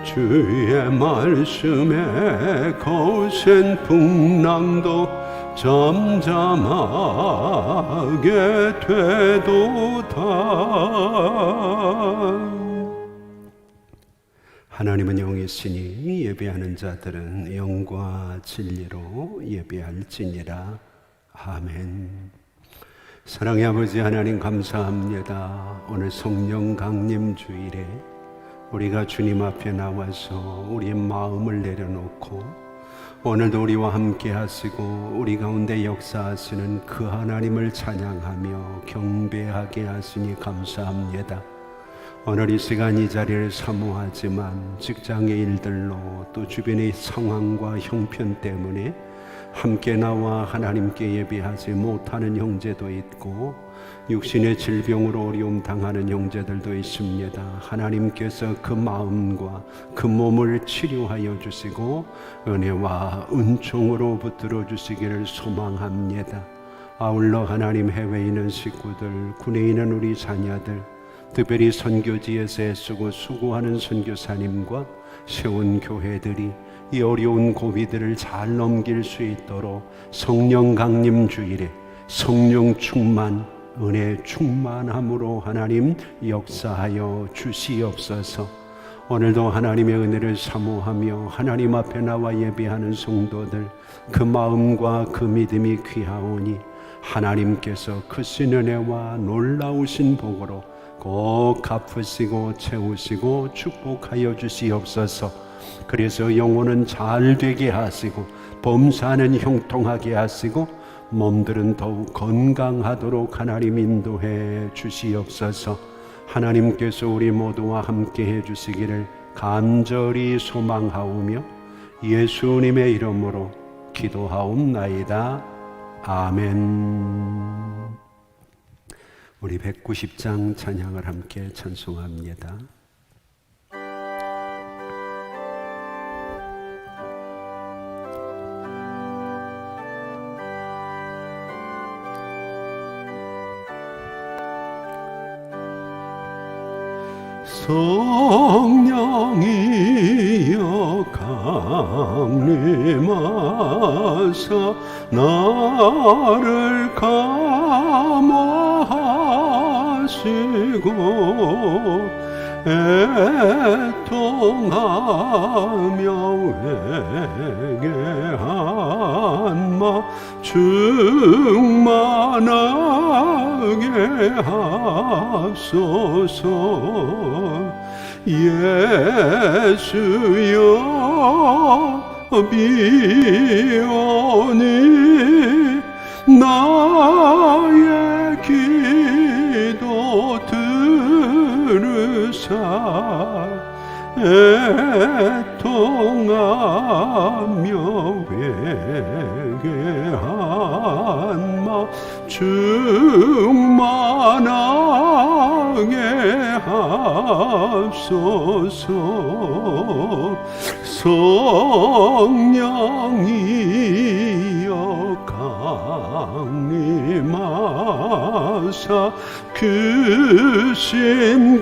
주의 말씀에 거센 풍랑도 잠잠하게 되도다. 하나님은 영이시니 예배하는 자들은 영과 진리로 예배할지니라. 아멘. 사랑의 아버지 하나님, 감사합니다. 오늘 성령 강림 주일에 우리가 주님 앞에 나와서 우리의 마음을 내려놓고 오늘도 우리와 함께 하시고 우리 가운데 역사하시는 그 하나님을 찬양하며 경배하게 하시니 감사합니다. 오늘 이 시간 이 자리를 사모하지만 직장의 일들로 또 주변의 상황과 형편 때문에 함께 나와 하나님께 예배하지 못하는 형제도 있고 육신의 질병으로 어려움 당하는 형제들도 있습니다. 하나님께서 그 마음과 그 몸을 치료하여 주시고 은혜와 은총으로 붙들어 주시기를 소망합니다. 아울러 하나님, 해외에 있는 식구들, 군에 있는 우리 자녀들, 특별히 선교지에서 애쓰고 수고하는 선교사님과 세운 교회들이 이 어려운 고비들을 잘 넘길 수 있도록 성령 강림 주일에 성령 충만, 은혜 충만함으로 하나님 역사하여 주시옵소서. 오늘도 하나님의 은혜를 사모하며 하나님 앞에 나와 예배하는 성도들, 그 마음과 그 믿음이 귀하오니 하나님께서 크신 은혜와 놀라우신 복으로 꼭 갚으시고 채우시고 축복하여 주시옵소서. 그래서 영혼은 잘 되게 하시고 범사는 형통하게 하시고 몸들은 더욱 건강하도록 하나님 인도해 주시옵소서. 하나님께서 우리 모두와 함께 해 주시기를 간절히 소망하오며 예수님의 이름으로 기도하옵나이다. 아멘. 우리 190장 찬양을 함께 찬송합니다. 성령이여 강림하사 나를 감화하시고 애통하며 회개한 마 충만하게 하소서. 예수여 비오니 나의 기도 들으사 애통하며 회개한 마 충만하게 하소서. 성령이여 강림하사 그 신권을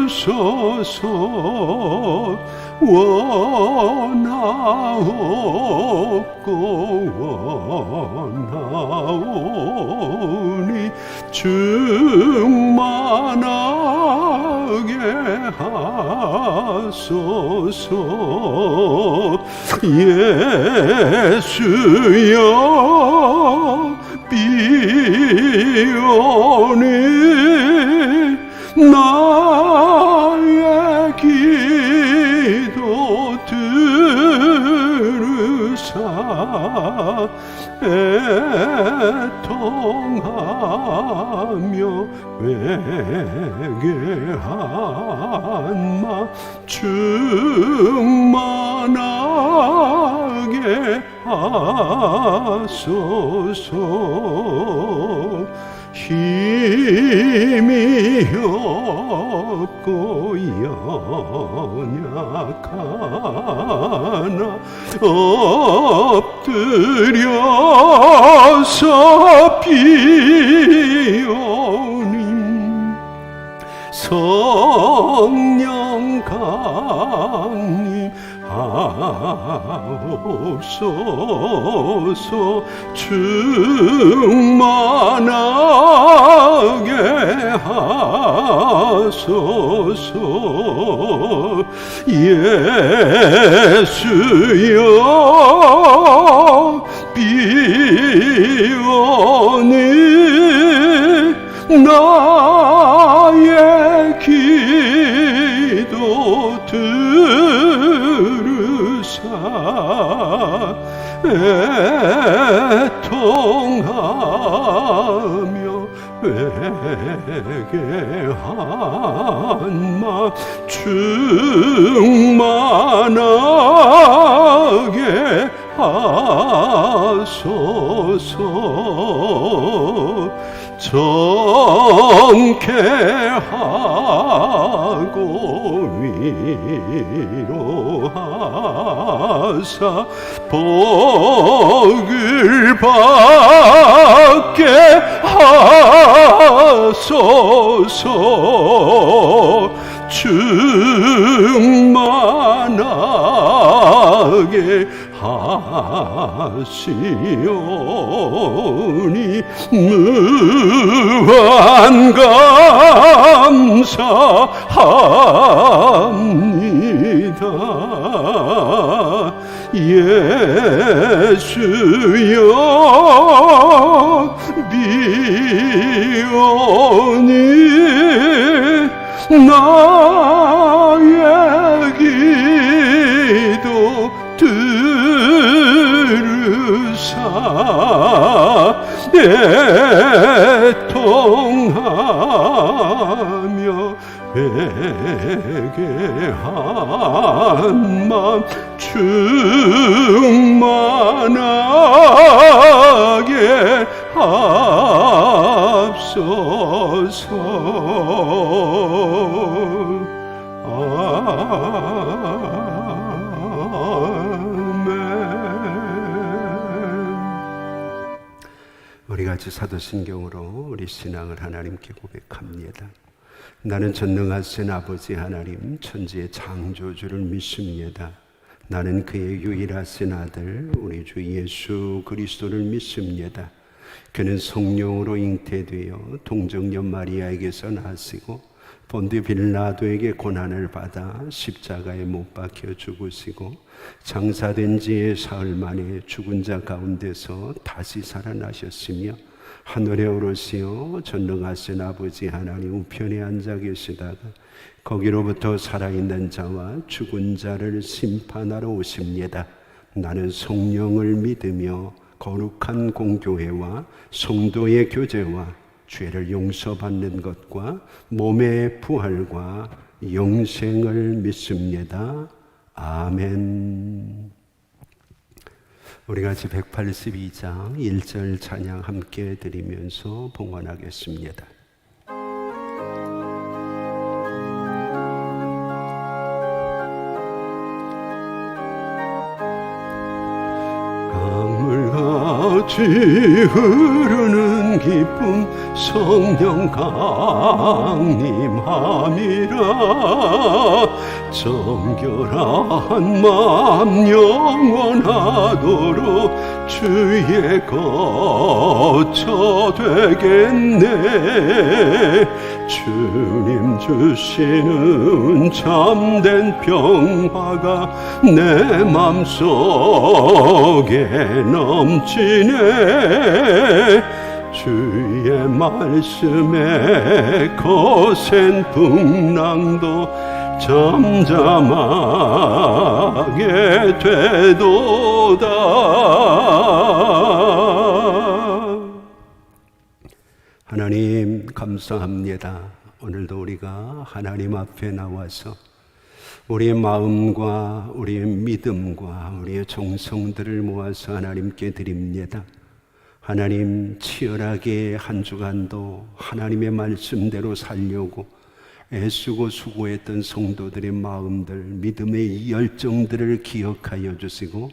주소서. 원하옵고 원하오니 충만하게 하소서. 예수여 비오니 나의 기도 들으사 애통하며 회개한 마 충만하게 하소서. 힘이 없고 연약하나 엎드려서 비오니 성령 강림 하옵소서. 충만하게 하소서. 예수여 비오니 나의 기도 들으사 애통하며 회개한 마 충만하게 하소서. 정케하고 위로하사 복을 받게 하소서. 충만하게 하시오니 무한 감사합니다. 예수여 비오니 나의 기도 들으사 애통하며 회개한 맘 충만하게 합소서. 우리 같이 사도신경으로 우리 신앙을 하나님께 고백합니다. 나는 전능하신 아버지 하나님 천지의 창조주를 믿습니다. 나는 그의 유일하신 아들 우리 주 예수 그리스도를 믿습니다. 그는 성령으로 잉태되어 동정녀 마리아에게서 나시고 본디 빌라도에게 고난을 받아 십자가에 못 박혀 죽으시고 장사된 지 사흘 만에 죽은 자 가운데서 다시 살아나셨으며 하늘에 오르시어 전능하신 아버지 하나님 우편에 앉아 계시다가 거기로부터 살아있는 자와 죽은 자를 심판하러 오십니다. 나는 성령을 믿으며 거룩한 공교회와 성도의 교제와 죄를 용서받는 것과 몸의 부활과 영생을 믿습니다. 아멘. 우리 같이 182장 1절 찬양 함께 드리면서 봉헌하겠습니다. 강물같이 흐르는 기쁨 성령 강림함이라. 정결한 마음 영원하도록 주의 거처 되겠네. 주님 주시는 참된 평화가 내 맘속에 넘치네. 주의 말씀에 거센 풍랑도 잠잠하게 되도다. 하나님 감사합니다. 오늘도 우리가 하나님 앞에 나와서 우리의 마음과 우리의 믿음과 우리의 정성들을 모아서 하나님께 드립니다. 하나님 치열하게 한 주간도 하나님의 말씀대로 살려고 애쓰고 수고했던 성도들의 마음들, 믿음의 열정들을 기억하여 주시고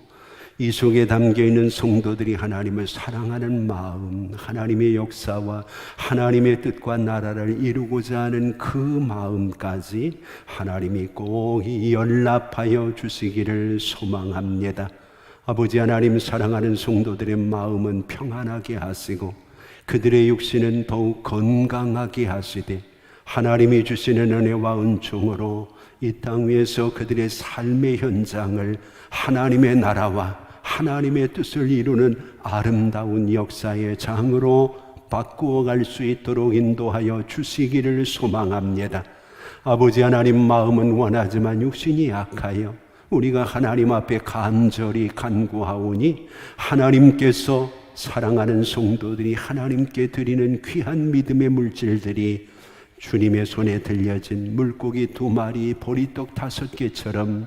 이 속에 담겨있는 성도들이 하나님을 사랑하는 마음, 하나님의 역사와 하나님의 뜻과 나라를 이루고자 하는 그 마음까지 하나님이 꼭 연락하여 주시기를 소망합니다. 아버지 하나님, 사랑하는 성도들의 마음은 평안하게 하시고 그들의 육신은 더욱 건강하게 하시되 하나님이 주시는 은혜와 은총으로 이 땅 위에서 그들의 삶의 현장을 하나님의 나라와 하나님의 뜻을 이루는 아름다운 역사의 장으로 바꾸어 갈 수 있도록 인도하여 주시기를 소망합니다. 아버지 하나님, 마음은 원하지만 육신이 약하여 우리가 하나님 앞에 간절히 간구하오니 하나님께서 사랑하는 성도들이 하나님께 드리는 귀한 믿음의 물질들이 주님의 손에 들려진 물고기 2마리, 보리떡 5개처럼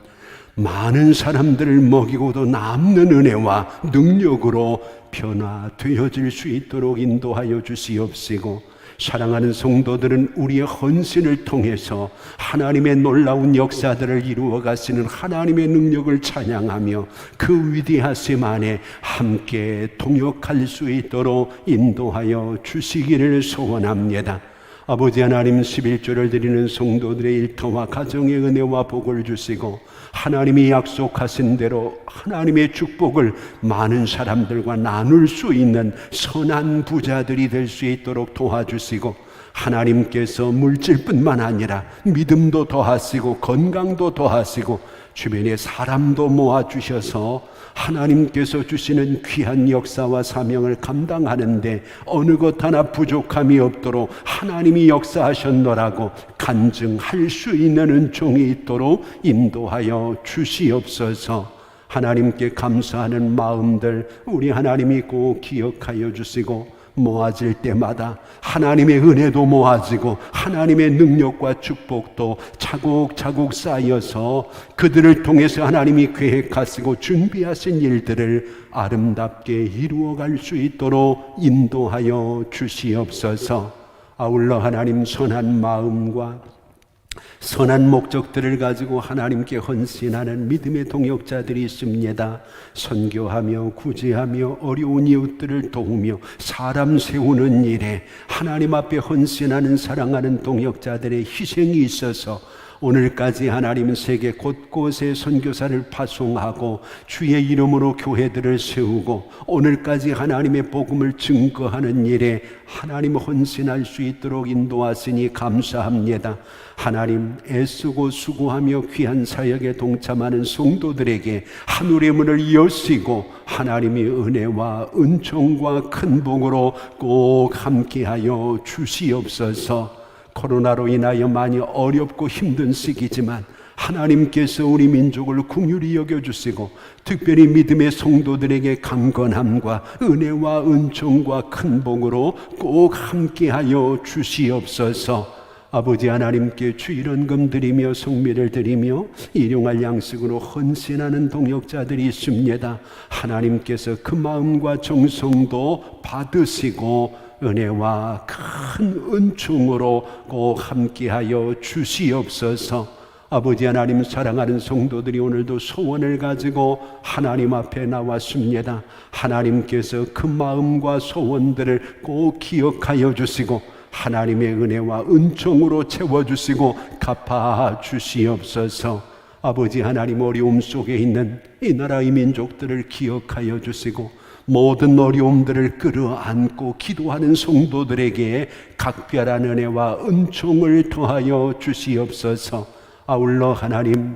많은 사람들을 먹이고도 남는 은혜와 능력으로 변화되어질 수 있도록 인도하여 주시옵시고, 사랑하는 성도들은 우리의 헌신을 통해서 하나님의 놀라운 역사들을 이루어 가시는 하나님의 능력을 찬양하며 그 위대하심 안에 함께 동역할 수 있도록 인도하여 주시기를 소원합니다. 아버지 하나님, 11조를 드리는 성도들의 일터와 가정의 은혜와 복을 주시고 하나님이 약속하신 대로 하나님의 축복을 많은 사람들과 나눌 수 있는 선한 부자들이 될 수 있도록 도와주시고, 하나님께서 물질뿐만 아니라 믿음도 더하시고 건강도 더하시고 주변에 사람도 모아주셔서 하나님께서 주시는 귀한 역사와 사명을 감당하는데 어느 것 하나 부족함이 없도록 하나님이 역사하셨노라고 간증할 수 있는 은총이 있도록 인도하여 주시옵소서. 하나님께 감사하는 마음들 우리 하나님이 꼭 기억하여 주시고, 모아질 때마다 하나님의 은혜도 모아지고 하나님의 능력과 축복도 차곡차곡 쌓여서 그들을 통해서 하나님이 계획하시고 준비하신 일들을 아름답게 이루어갈 수 있도록 인도하여 주시옵소서. 아울러 하나님, 선한 마음과 선한 목적들을 가지고 하나님께 헌신하는 믿음의 동역자들이 있습니다. 선교하며 구제하며 어려운 이웃들을 도우며 사람 세우는 일에 하나님 앞에 헌신하는 사랑하는 동역자들의 희생이 있어서 오늘까지 하나님은 세계 곳곳에 선교사를 파송하고 주의 이름으로 교회들을 세우고 오늘까지 하나님의 복음을 증거하는 일에 하나님 헌신할 수 있도록 인도하시니 감사합니다. 하나님, 애쓰고 수고하며 귀한 사역에 동참하는 성도들에게 하늘의 문을 여시고 하나님의 은혜와 은총과 큰 복으로 꼭 함께하여 주시옵소서. 코로나로 인하여 많이 어렵고 힘든 시기지만 하나님께서 우리 민족을 긍휼히 여겨주시고 특별히 믿음의 성도들에게 강건함과 은혜와 은총과 큰 복으로 꼭 함께하여 주시옵소서. 아버지 하나님께 주일원금 드리며 성미를 드리며 일용할 양식으로 헌신하는 동역자들이 있습니다. 하나님께서 그 마음과 정성도 받으시고 은혜와 큰 은총으로 꼭 함께하여 주시옵소서. 아버지 하나님, 사랑하는 성도들이 오늘도 소원을 가지고 하나님 앞에 나왔습니다. 하나님께서 그 마음과 소원들을 꼭 기억하여 주시고 하나님의 은혜와 은총으로 채워주시고 갚아주시옵소서. 아버지 하나님, 어려움 속에 있는 이 나라의 민족들을 기억하여 주시고 모든 어려움들을 끌어안고 기도하는 성도들에게 각별한 은혜와 은총을 더하여 주시옵소서. 아울러 하나님,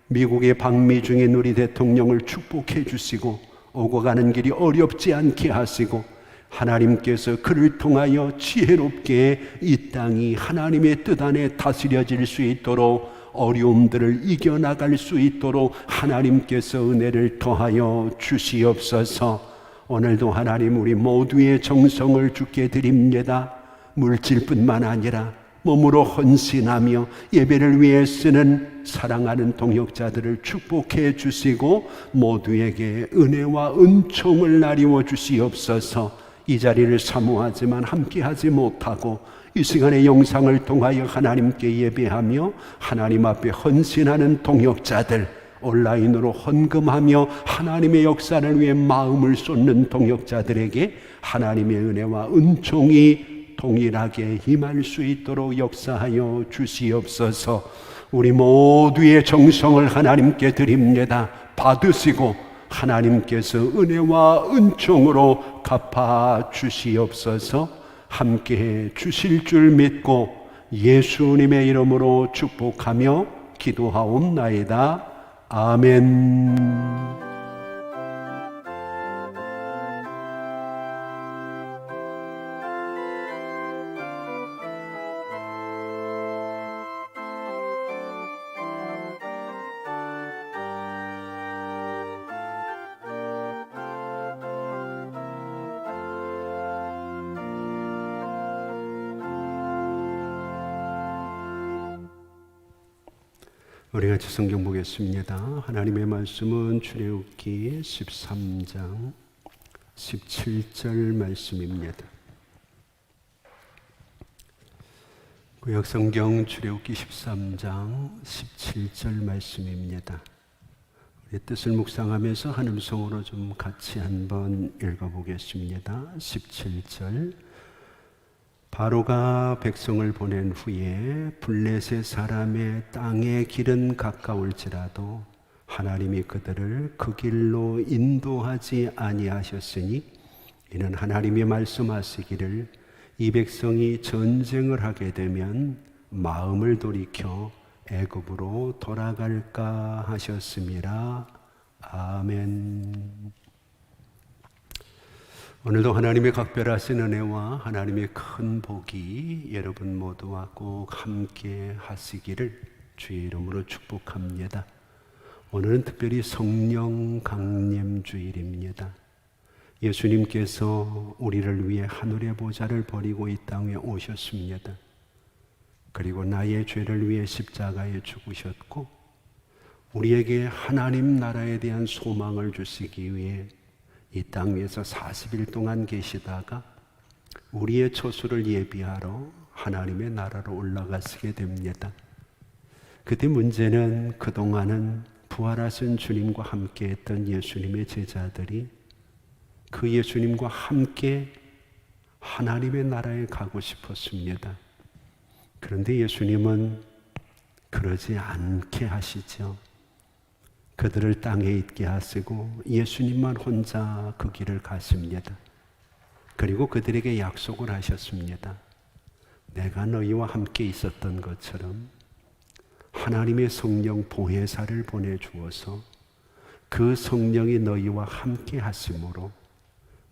미국의 방미 중인 우리 대통령을 축복해 주시고 오고 가는 길이 어렵지 않게 하시고 하나님께서 그를 통하여 지혜롭게 이 땅이 하나님의 뜻 안에 다스려질 수 있도록 어려움들을 이겨나갈 수 있도록 하나님께서 은혜를 더하여 주시옵소서. 오늘도 하나님, 우리 모두의 정성을 주께 드립니다. 물질뿐만 아니라 몸으로 헌신하며 예배를 위해 쓰는 사랑하는 동역자들을 축복해 주시고 모두에게 은혜와 은총을 나리워 주시옵소서. 이 자리를 사모하지만 함께하지 못하고 이 시간의 영상을 통하여 하나님께 예배하며 하나님 앞에 헌신하는 동역자들, 온라인으로 헌금하며 하나님의 역사를 위해 마음을 쏟는 동역자들에게 하나님의 은혜와 은총이 동일하게 임할 수 있도록 역사하여 주시옵소서. 우리 모두의 정성을 하나님께 드립니다. 받으시고 하나님께서 은혜와 은총으로 갚아 주시옵소서. 함께해 주실 줄 믿고 예수님의 이름으로 축복하며 기도하옵나이다. 아멘. 우리 같이 성경 보겠습니다. 하나님의 말씀은 출애굽기 13장 17절 말씀입니다. 구약성경 출애굽기 13장 17절 말씀입니다. 우리 뜻을 묵상하면서 한 음성으로 좀 같이 한번 읽어보겠습니다. 17절. 바로가 백성을 보낸 후에 블레셋 사람의 땅의 길은 가까울지라도 하나님이 그들을 그 길로 인도하지 아니하셨으니 이는 하나님이 말씀하시기를 이 백성이 전쟁을 하게 되면 마음을 돌이켜 애굽으로 돌아갈까 하셨습니다. 아멘. 오늘도 하나님의 각별하신 은혜와 하나님의 큰 복이 여러분 모두와 꼭 함께 하시기를 주의 이름으로 축복합니다. 오늘은 특별히 성령 강림 주일입니다. 예수님께서 우리를 위해 하늘의 보좌를 버리고 이 땅에 오셨습니다. 그리고 나의 죄를 위해 십자가에 죽으셨고 우리에게 하나님 나라에 대한 소망을 주시기 위해 이 땅 위에서 40일 동안 계시다가 우리의 처소를 예비하러 하나님의 나라로 올라가시게 됩니다. 그때 문제는 그동안은 부활하신 주님과 함께 했던 예수님의 제자들이 그 예수님과 함께 하나님의 나라에 가고 싶었습니다. 그런데 예수님은 그러지 않게 하시죠. 그들을 땅에 있게 하시고 예수님만 혼자 그 길을 가십니다. 그리고 그들에게 약속을 하셨습니다. 내가 너희와 함께 있었던 것처럼 하나님의 성령 보혜사를 보내주어서 그 성령이 너희와 함께 하심으로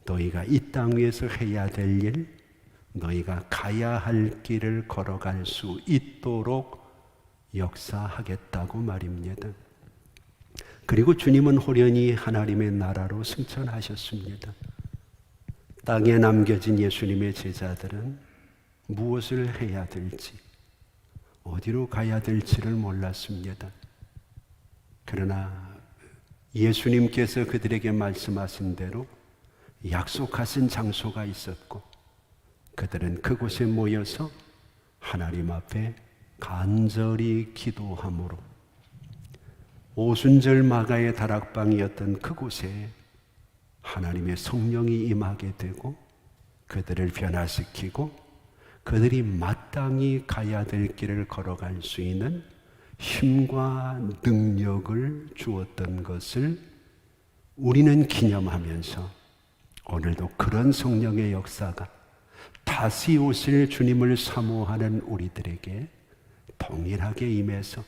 너희가 이 땅 위에서 해야 될 일, 너희가 가야 할 길을 걸어갈 수 있도록 역사하겠다고 말입니다. 그리고 주님은 호련히 하나님의 나라로 승천하셨습니다. 땅에 남겨진 예수님의 제자들은 무엇을 해야 될지, 어디로 가야 될지를 몰랐습니다. 그러나 예수님께서 그들에게 말씀하신 대로 약속하신 장소가 있었고 그들은 그곳에 모여서 하나님 앞에 간절히 기도함으로 오순절 마가의 다락방이었던 그곳에 하나님의 성령이 임하게 되고 그들을 변화시키고 그들이 마땅히 가야 될 길을 걸어갈 수 있는 힘과 능력을 주었던 것을 우리는 기념하면서 오늘도 그런 성령의 역사가 다시 오실 주님을 사모하는 우리들에게 동일하게 임해서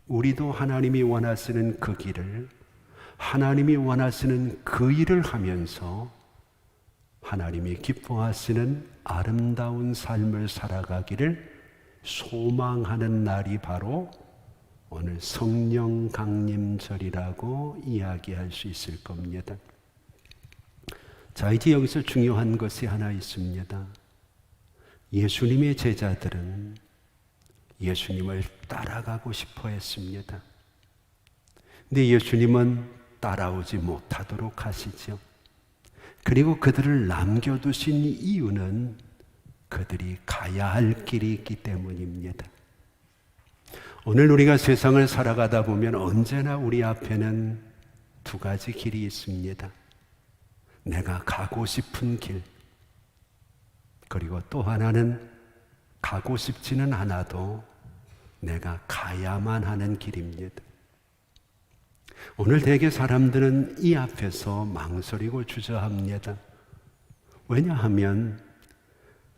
우리도 하나님이 원하시는 그 길을, 하나님이 원하시는 그 일을 하면서 하나님이 기뻐하시는 아름다운 삶을 살아가기를 소망하는 날이 바로 오늘 성령 강림절이라고 이야기할 수 있을 겁니다. 자, 이제 여기서 중요한 것이 하나 있습니다. 예수님의 제자들은 예수님을 따라가고 싶어 했습니다. 근데 예수님은 따라오지 못하도록 하시죠. 그리고 그들을 남겨두신 이유는 그들이 가야 할 길이 있기 때문입니다. 오늘 우리가 세상을 살아가다 보면 언제나 우리 앞에는 두 가지 길이 있습니다. 내가 가고 싶은 길, 그리고 또 하나는 가고 싶지는 않아도 내가 가야만 하는 길입니다. 오늘 대개 사람들은 이 앞에서 망설이고 주저합니다. 왜냐하면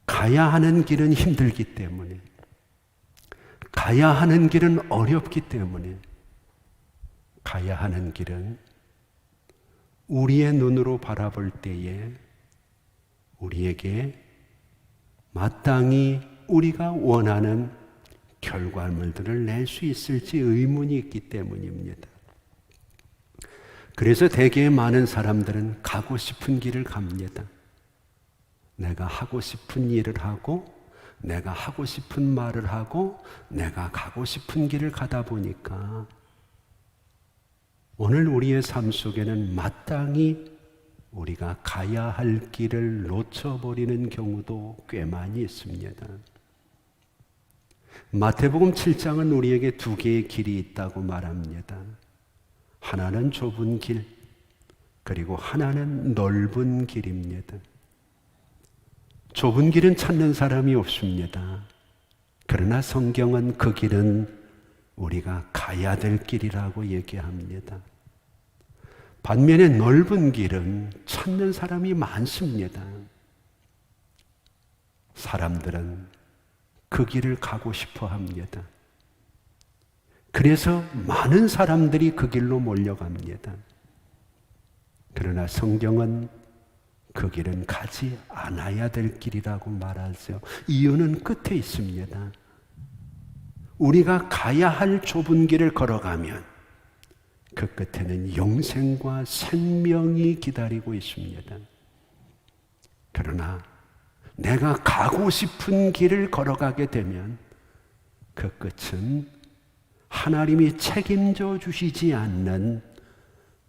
가야 하는 길은 힘들기 때문에, 가야 하는 길은 어렵기 때문에, 가야 하는 길은 우리의 눈으로 바라볼 때에 우리에게 마땅히 우리가 원하는 결과물들을 낼 수 있을지 의문이 있기 때문입니다. 그래서 대개 많은 사람들은 가고 싶은 길을 갑니다. 내가 하고 싶은 일을 하고, 내가 하고 싶은 말을 하고, 내가 가고 싶은 길을 가다 보니까 오늘 우리의 삶 속에는 마땅히 우리가 가야 할 길을 놓쳐버리는 경우도 꽤 많이 있습니다. 마태복음 7장은 우리에게 두 개의 길이 있다고 말합니다. 하나는 좁은 길, 그리고 하나는 넓은 길입니다. 좁은 길은 찾는 사람이 없습니다. 그러나 성경은 그 길은 우리가 가야 될 길이라고 얘기합니다. 반면에 넓은 길은 찾는 사람이 많습니다. 사람들은 그 길을 가고 싶어 합니다. 그래서 많은 사람들이 그 길로 몰려갑니다. 그러나 성경은 그 길은 가지 않아야 될 길이라고 말하죠. 이유는 끝에 있습니다. 우리가 가야 할 좁은 길을 걸어가면 그 끝에는 영생과 생명이 기다리고 있습니다. 그러나 내가 가고 싶은 길을 걸어가게 되면 그 끝은 하나님이 책임져 주시지 않는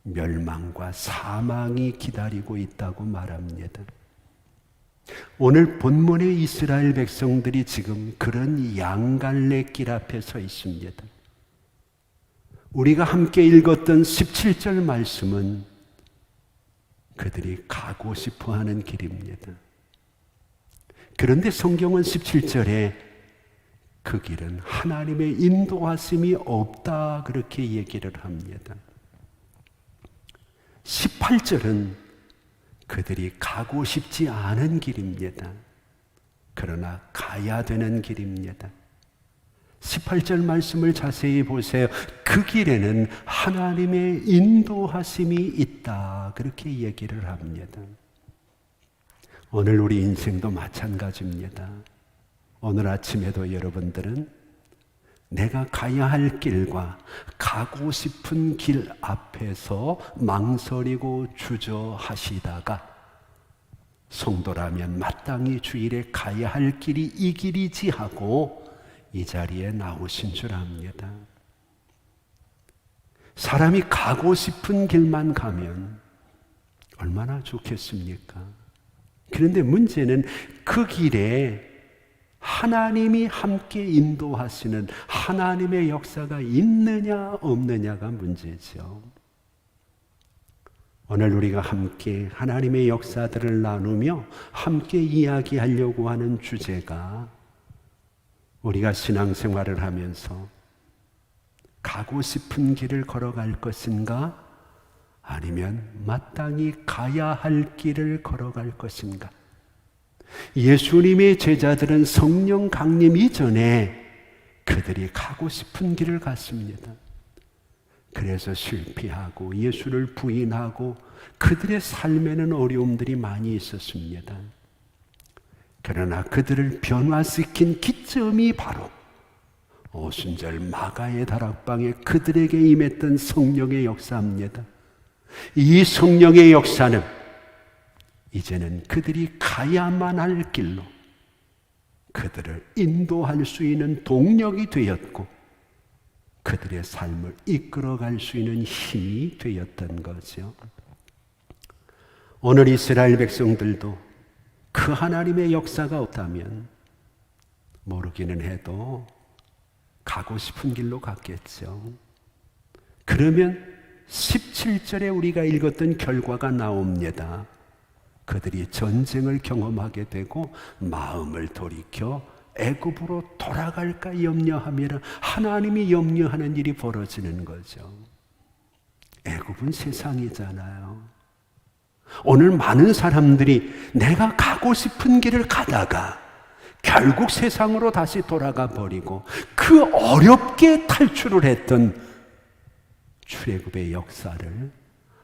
멸망과 사망이 기다리고 있다고 말합니다. 오늘 본문의 이스라엘 백성들이 지금 그런 양갈래길 앞에 서 있습니다. 우리가 함께 읽었던 17절 말씀은 그들이 가고 싶어 하는 길입니다. 그런데 성경은 17절에 그 길은 하나님의 인도하심이 없다 그렇게 얘기를 합니다. 18절은 그들이 가고 싶지 않은 길입니다. 그러나 가야 되는 길입니다. 18절 말씀을 자세히 보세요. 그 길에는 하나님의 인도하심이 있다 그렇게 얘기를 합니다. 오늘 우리 인생도 마찬가지입니다. 오늘 아침에도 여러분들은 내가 가야 할 길과 가고 싶은 길 앞에서 망설이고 주저하시다가 성도라면 마땅히 주일에 가야 할 길이 이 길이지 하고 이 자리에 나오신 줄 압니다. 사람이 가고 싶은 길만 가면 얼마나 좋겠습니까? 그런데 문제는 그 길에 하나님이 함께 인도하시는 하나님의 역사가 있느냐 없느냐가 문제죠. 오늘 우리가 함께 하나님의 역사들을 나누며 함께 이야기하려고 하는 주제가 우리가 신앙생활을 하면서 가고 싶은 길을 걸어갈 것인가 아니면 마땅히 가야 할 길을 걸어갈 것인가. 예수님의 제자들은 성령 강림 이전에 그들이 가고 싶은 길을 갔습니다. 그래서 실패하고 예수를 부인하고 그들의 삶에는 어려움들이 많이 있었습니다. 그러나 그들을 변화시킨 기점이 바로 오순절 마가의 다락방에 그들에게 임했던 성령의 역사입니다. 이 성령의 역사는 이제는 그들이 가야만 할 길로 그들을 인도할 수 있는 동력이 되었고 그들의 삶을 이끌어갈 수 있는 힘이 되었던 거죠. 오늘 이스라엘 백성들도 그 하나님의 역사가 없다면 모르기는 해도 가고 싶은 길로 갔겠죠. 그러면 17절에 우리가 읽었던 결과가 나옵니다. 그들이 전쟁을 경험하게 되고 마음을 돌이켜 애굽으로 돌아갈까 염려하면 하나님이 염려하는 일이 벌어지는 거죠. 애굽은 세상이잖아요. 오늘 많은 사람들이 내가 가고 싶은 길을 가다가 결국 세상으로 다시 돌아가 버리고 그 어렵게 탈출을 했던 출애굽의 역사를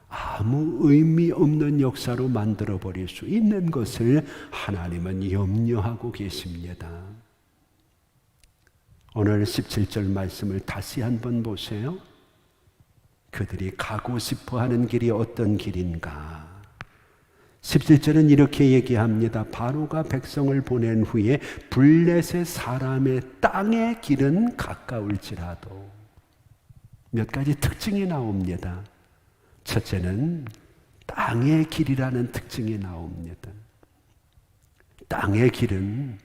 아무 의미 없는 역사로 만들어 버릴 수 있는 것을 하나님은 염려하고 계십니다. 오늘 17절 말씀을 다시 한번 보세요. 그들이 가고 싶어 하는 길이 어떤 길인가? 17절은 이렇게 얘기합니다. 바로가 백성을 보낸 후에 블레셋 사람의 땅의 길은 가까울지라도 몇 가지 특징이 나옵니다. 첫째는 땅의 길이라는 특징이 나옵니다. 땅의 길은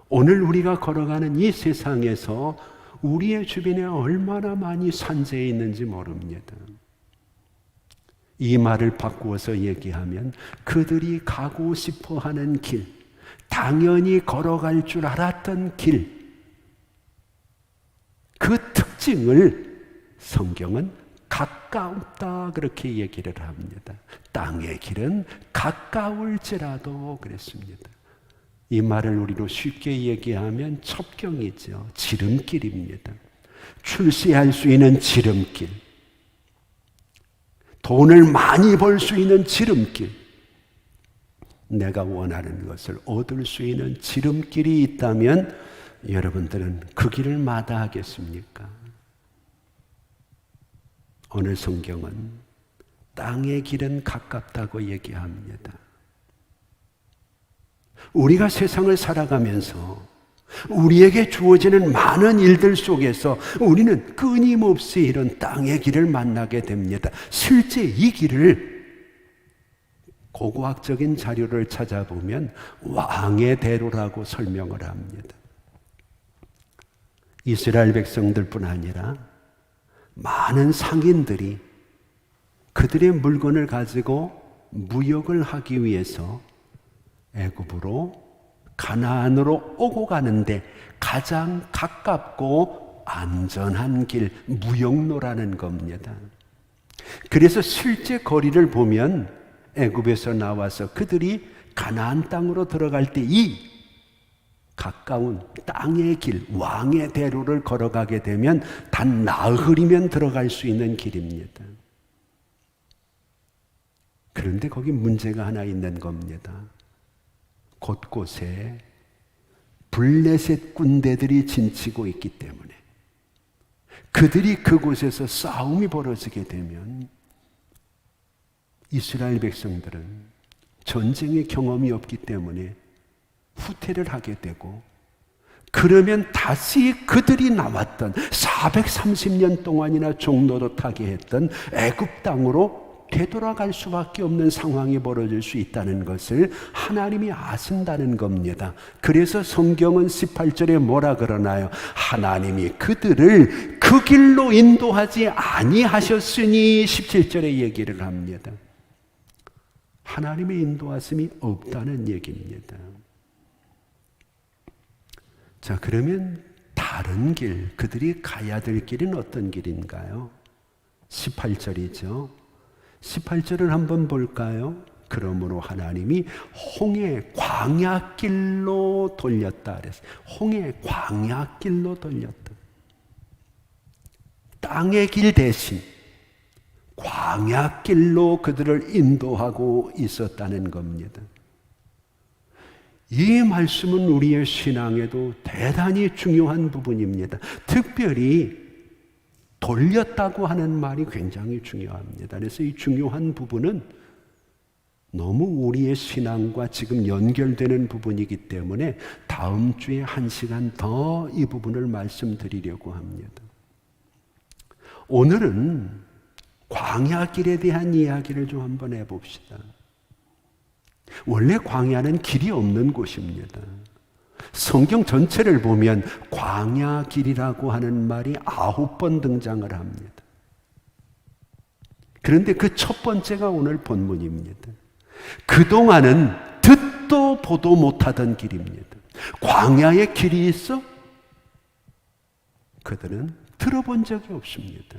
오늘 우리가 걸어가는 이 세상에서 우리의 주변에 얼마나 많이 산재해 있는지 모릅니다. 이 말을 바꾸어서 얘기하면 그들이 가고 싶어 하는 길, 당연히 걸어갈 줄 알았던 길, 그 특징을 성경은 가까웠다 그렇게 얘기를 합니다. 땅의 길은 가까울지라도 그랬습니다. 이 말을 우리로 쉽게 얘기하면 첩경이죠. 지름길입니다. 출세할 수 있는 지름길, 돈을 많이 벌 수 있는 지름길, 내가 원하는 것을 얻을 수 있는 지름길이 있다면 여러분들은 그 길을 마다하겠습니까? 오늘 성경은 땅의 길은 가깝다고 얘기합니다. 우리가 세상을 살아가면서 우리에게 주어지는 많은 일들 속에서 우리는 끊임없이 이런 땅의 길을 만나게 됩니다. 실제 이 길을 고고학적인 자료를 찾아보면 왕의 대로라고 설명을 합니다. 이스라엘 백성들뿐 아니라 많은 상인들이 그들의 물건을 가지고 무역을 하기 위해서 애굽으로 가나안으로 오고 가는데 가장 가깝고 안전한 길, 무역로라는 겁니다. 그래서 실제 거리를 보면 애굽에서 나와서 그들이 가나안 땅으로 들어갈 때 이 가까운 땅의 길, 왕의 대로를 걸어가게 되면 단 나흘이면 들어갈 수 있는 길입니다. 그런데 거기 문제가 하나 있는 겁니다. 곳곳에 블레셋 군대들이 진치고 있기 때문에 그들이 그곳에서 싸움이 벌어지게 되면 이스라엘 백성들은 전쟁의 경험이 없기 때문에 후퇴를 하게 되고, 그러면 다시 그들이 나왔던 430년 동안이나 종노릇하게 했던 애굽 땅으로 되돌아갈 수밖에 없는 상황이 벌어질 수 있다는 것을 하나님이 아신다는 겁니다. 그래서 성경은 18절에 뭐라 그러나요? 하나님이 그들을 그 길로 인도하지 아니하셨으니 17절에 얘기를 합니다. 하나님의 인도하심이 없다는 얘기입니다. 자, 그러면 다른 길, 그들이 가야 될 길은 어떤 길인가요? 18절이죠. 18절을 한번 볼까요? 그러므로 하나님이 홍해 광야길로 돌렸다 그랬어요. 홍해 광야길로 돌렸다. 땅의 길 대신 광야길로 그들을 인도하고 있었다는 겁니다. 이 말씀은 우리의 신앙에도 대단히 중요한 부분입니다. 특별히 돌렸다고 하는 말이 굉장히 중요합니다. 그래서 이 중요한 부분은 너무 우리의 신앙과 지금 연결되는 부분이기 때문에 다음 주에 1시간 더 이 부분을 말씀드리려고 합니다. 오늘은 광야길에 대한 이야기를 좀 한번 해봅시다. 원래 광야는 길이 없는 곳입니다. 성경 전체를 보면 광야 길이라고 하는 말이 9번 등장을 합니다. 그런데 그 첫 번째가 오늘 본문입니다. 그동안은 듣도 보도 못하던 길입니다. 광야의 길이 있어? 그들은 들어본 적이 없습니다.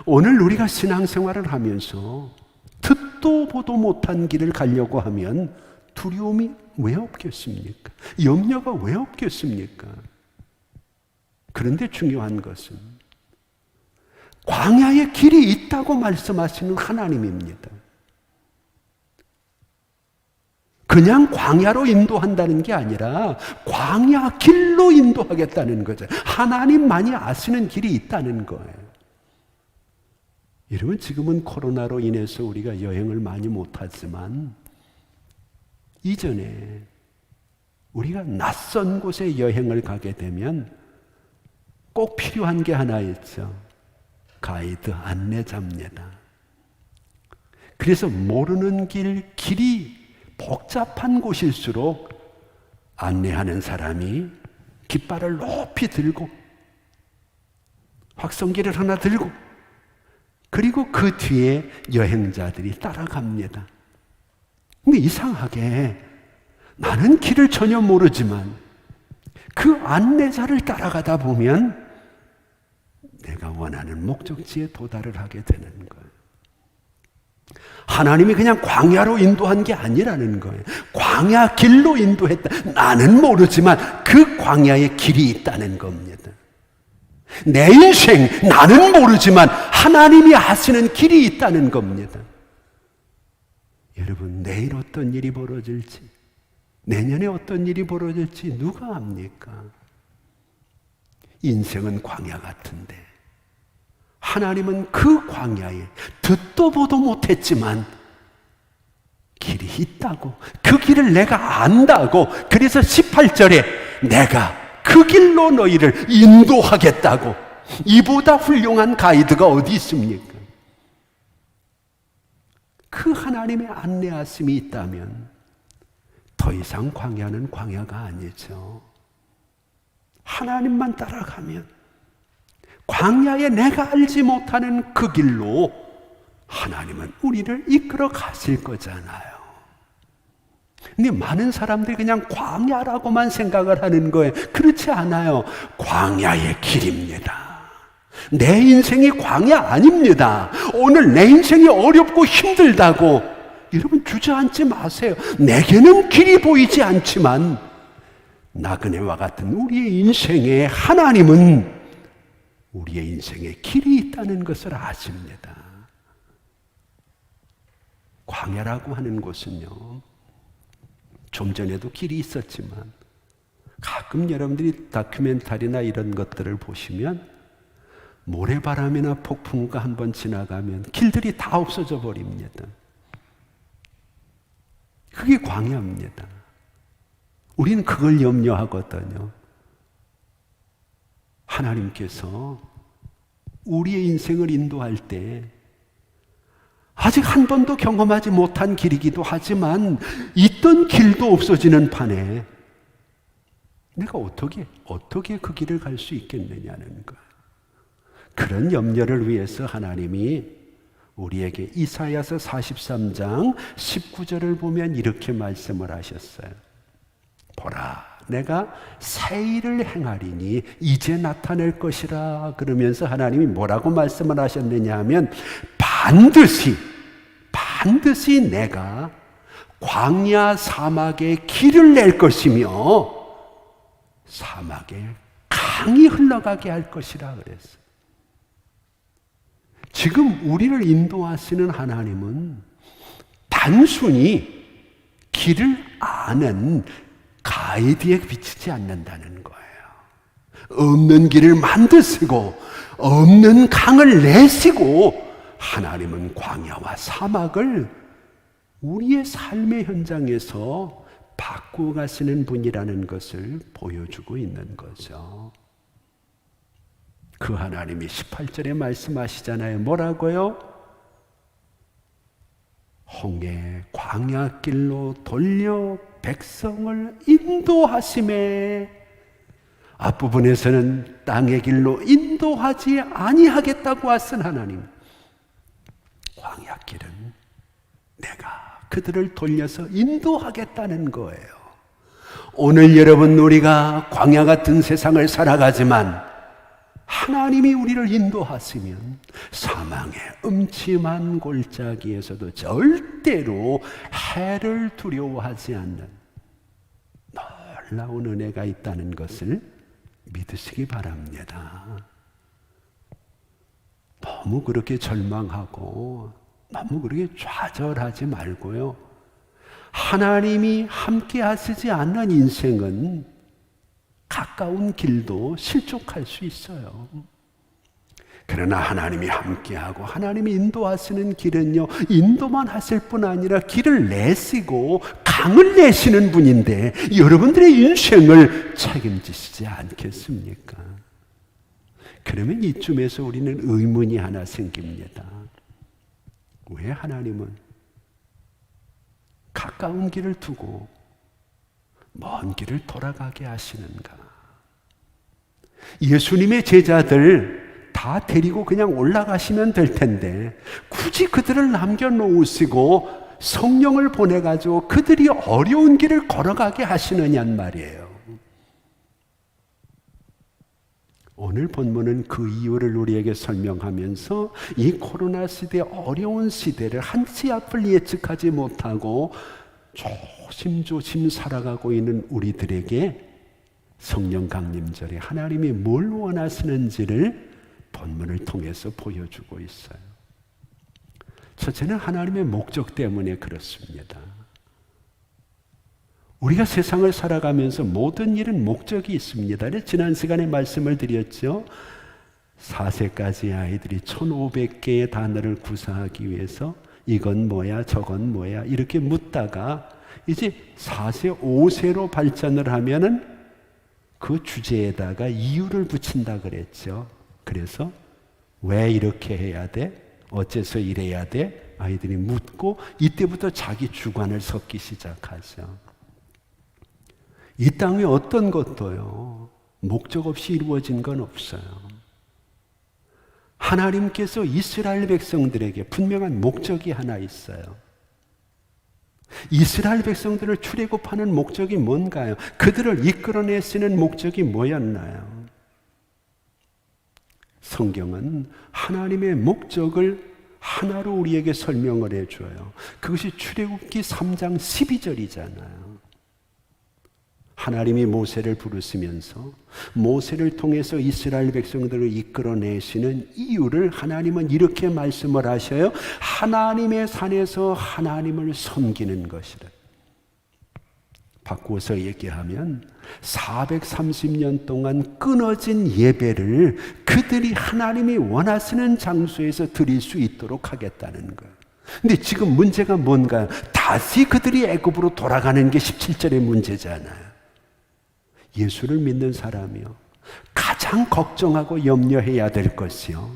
오늘 우리가 신앙생활을 하면서 듣도 보도 못한 길을 가려고 하면 두려움이 왜 없겠습니까? 염려가 왜 없겠습니까? 그런데 중요한 것은 광야의 길이 있다고 말씀하시는 하나님입니다. 그냥 광야로 인도한다는 게 아니라 광야 길로 인도하겠다는 거죠. 하나님만이 아시는 길이 있다는 거예요. 여러분, 지금은 코로나로 인해서 우리가 여행을 많이 못하지만 이전에 우리가 낯선 곳에 여행을 가게 되면 꼭 필요한 게 하나 있죠. 가이드, 안내자입니다. 그래서 모르는 길이 복잡한 곳일수록 안내하는 사람이 깃발을 높이 들고 확성기를 하나 들고 그리고 그 뒤에 여행자들이 따라갑니다. 근데 이상하게 나는 길을 전혀 모르지만 그 안내자를 따라가다 보면 내가 원하는 목적지에 도달을 하게 되는 거예요. 하나님이 그냥 광야로 인도한 게 아니라는 거예요. 광야 길로 인도했다. 나는 모르지만 그 광야의 길이 있다는 겁니다. 내 인생 나는 모르지만 하나님이 하시는 길이 있다는 겁니다. 여러분, 내일 어떤 일이 벌어질지, 내년에 어떤 일이 벌어질지 누가 압니까? 인생은 광야 같은데 하나님은 그 광야에 듣도 보도 못했지만 길이 있다고, 그 길을 내가 안다고, 그래서 18절에 내가 그 길로 너희를 인도하겠다고. 이보다 훌륭한 가이드가 어디 있습니까? 그 하나님의 안내하심이 있다면 더 이상 광야는 광야가 아니죠. 하나님만 따라가면 광야에 내가 알지 못하는 그 길로 하나님은 우리를 이끌어 가실 거잖아요. 근데 많은 사람들이 그냥 광야라고만 생각을 하는 거예요. 그렇지 않아요. 광야의 길입니다. 내 인생이 광야 아닙니다. 오늘 내 인생이 어렵고 힘들다고 여러분 주저앉지 마세요. 내게는 길이 보이지 않지만 나그네와 같은 우리의 인생에 하나님은 우리의 인생에 길이 있다는 것을 아십니다. 광야라고 하는 곳은요, 좀 전에도 길이 있었지만 가끔 여러분들이 다큐멘터리나 이런 것들을 보시면 모래바람이나 폭풍우가 한번 지나가면 길들이 다 없어져 버립니다. 그게 광야입니다. 우리는 그걸 염려하거든요. 하나님께서 우리의 인생을 인도할 때 아직 한 번도 경험하지 못한 길이기도 하지만 있던 길도 없어지는 판에 내가 어떻게 그 길을 갈 수 있겠느냐는 거예요. 그런 염려를 위해서 하나님이 우리에게 이사야서 43장 19절을 보면 이렇게 말씀을 하셨어요. 보라, 내가 새 일을 행하리니 이제 나타낼 것이라. 그러면서 하나님이 뭐라고 말씀을 하셨느냐 하면 반드시 내가 광야 사막에 길을 낼 것이며 사막에 강이 흘러가게 할 것이라 그랬어요. 지금 우리를 인도하시는 하나님은 단순히 길을 아는 가이드에 비치지 않는다는 거예요. 없는 길을 만드시고 없는 강을 내시고 하나님은 광야와 사막을 우리의 삶의 현장에서 바꾸어 가시는 분이라는 것을 보여주고 있는 거죠. 그 하나님이 18절에 말씀하시잖아요. 뭐라고요? 홍해 광야길로 돌려 백성을 인도하심에, 앞부분에서는 땅의 길로 인도하지 아니하겠다고 하신 하나님, 광야 길은 내가 그들을 돌려서 인도하겠다는 거예요. 오늘 여러분, 우리가 광야 같은 세상을 살아가지만 하나님이 우리를 인도하시면 사망의 음침한 골짜기에서도 절대로 해를 두려워하지 않는 놀라운 은혜가 있다는 것을 믿으시기 바랍니다. 너무 그렇게 절망하고 너무 그렇게 좌절하지 말고요. 하나님이 함께 하시지 않는 인생은 가까운 길도 실족할 수 있어요. 그러나 하나님이 함께하고 하나님이 인도하시는 길은요, 인도만 하실 뿐 아니라 길을 내시고 강을 내시는 분인데 여러분들의 인생을 책임지시지 않겠습니까? 그러면 이쯤에서 우리는 의문이 하나 생깁니다. 왜 하나님은 가까운 길을 두고 먼 길을 돌아가게 하시는가? 예수님의 제자들 다 데리고 그냥 올라가시면 될 텐데 굳이 그들을 남겨놓으시고 성령을 보내가지고 그들이 어려운 길을 걸어가게 하시느냐는 말이에요. 오늘 본문은 그 이유를 우리에게 설명하면서 이 코로나 시대, 어려운 시대를 한치 앞을 예측하지 못하고 조심조심 살아가고 있는 우리들에게 성령 강림절에 하나님이 뭘 원하시는지를 본문을 통해서 보여주고 있어요. 첫째는 하나님의 목적 때문에 그렇습니다. 우리가 세상을 살아가면서 모든 일은 목적이 있습니다. 지난 시간에 말씀을 드렸죠. 4세까지 아이들이 1500개의 단어를 구사하기 위해서 이건 뭐야 저건 뭐야 이렇게 묻다가 이제 4세 5세로 발전을 하면은 그 주제에다가 이유를 붙인다 그랬죠. 그래서 왜 이렇게 해야 돼? 어째서 이래야 돼? 아이들이 묻고 이때부터 자기 주관을 섞기 시작하죠. 이 땅에 어떤 것도요, 목적 없이 이루어진 건 없어요. 하나님께서 이스라엘 백성들에게 분명한 목적이 하나 있어요. 이스라엘 백성들을 출애굽하는 목적이 뭔가요? 그들을 이끌어내시는 목적이 뭐였나요? 성경은 하나님의 목적을 하나로 우리에게 설명을 해줘요. 그것이 출애굽기 3장 12절이잖아요. 하나님이 모세를 부르시면서 모세를 통해서 이스라엘 백성들을 이끌어내시는 이유를 하나님은 이렇게 말씀을 하셔요. 하나님의 산에서 하나님을 섬기는 것이라. 바꾸어서 얘기하면 430년 동안 끊어진 예배를 그들이 하나님이 원하시는 장소에서 드릴 수 있도록 하겠다는 거예요. 근데 지금 문제가 뭔가요? 다시 그들이 애굽으로 돌아가는 게 17절의 문제잖아요. 예수를 믿는 사람이요, 가장 걱정하고 염려해야 될 것이요,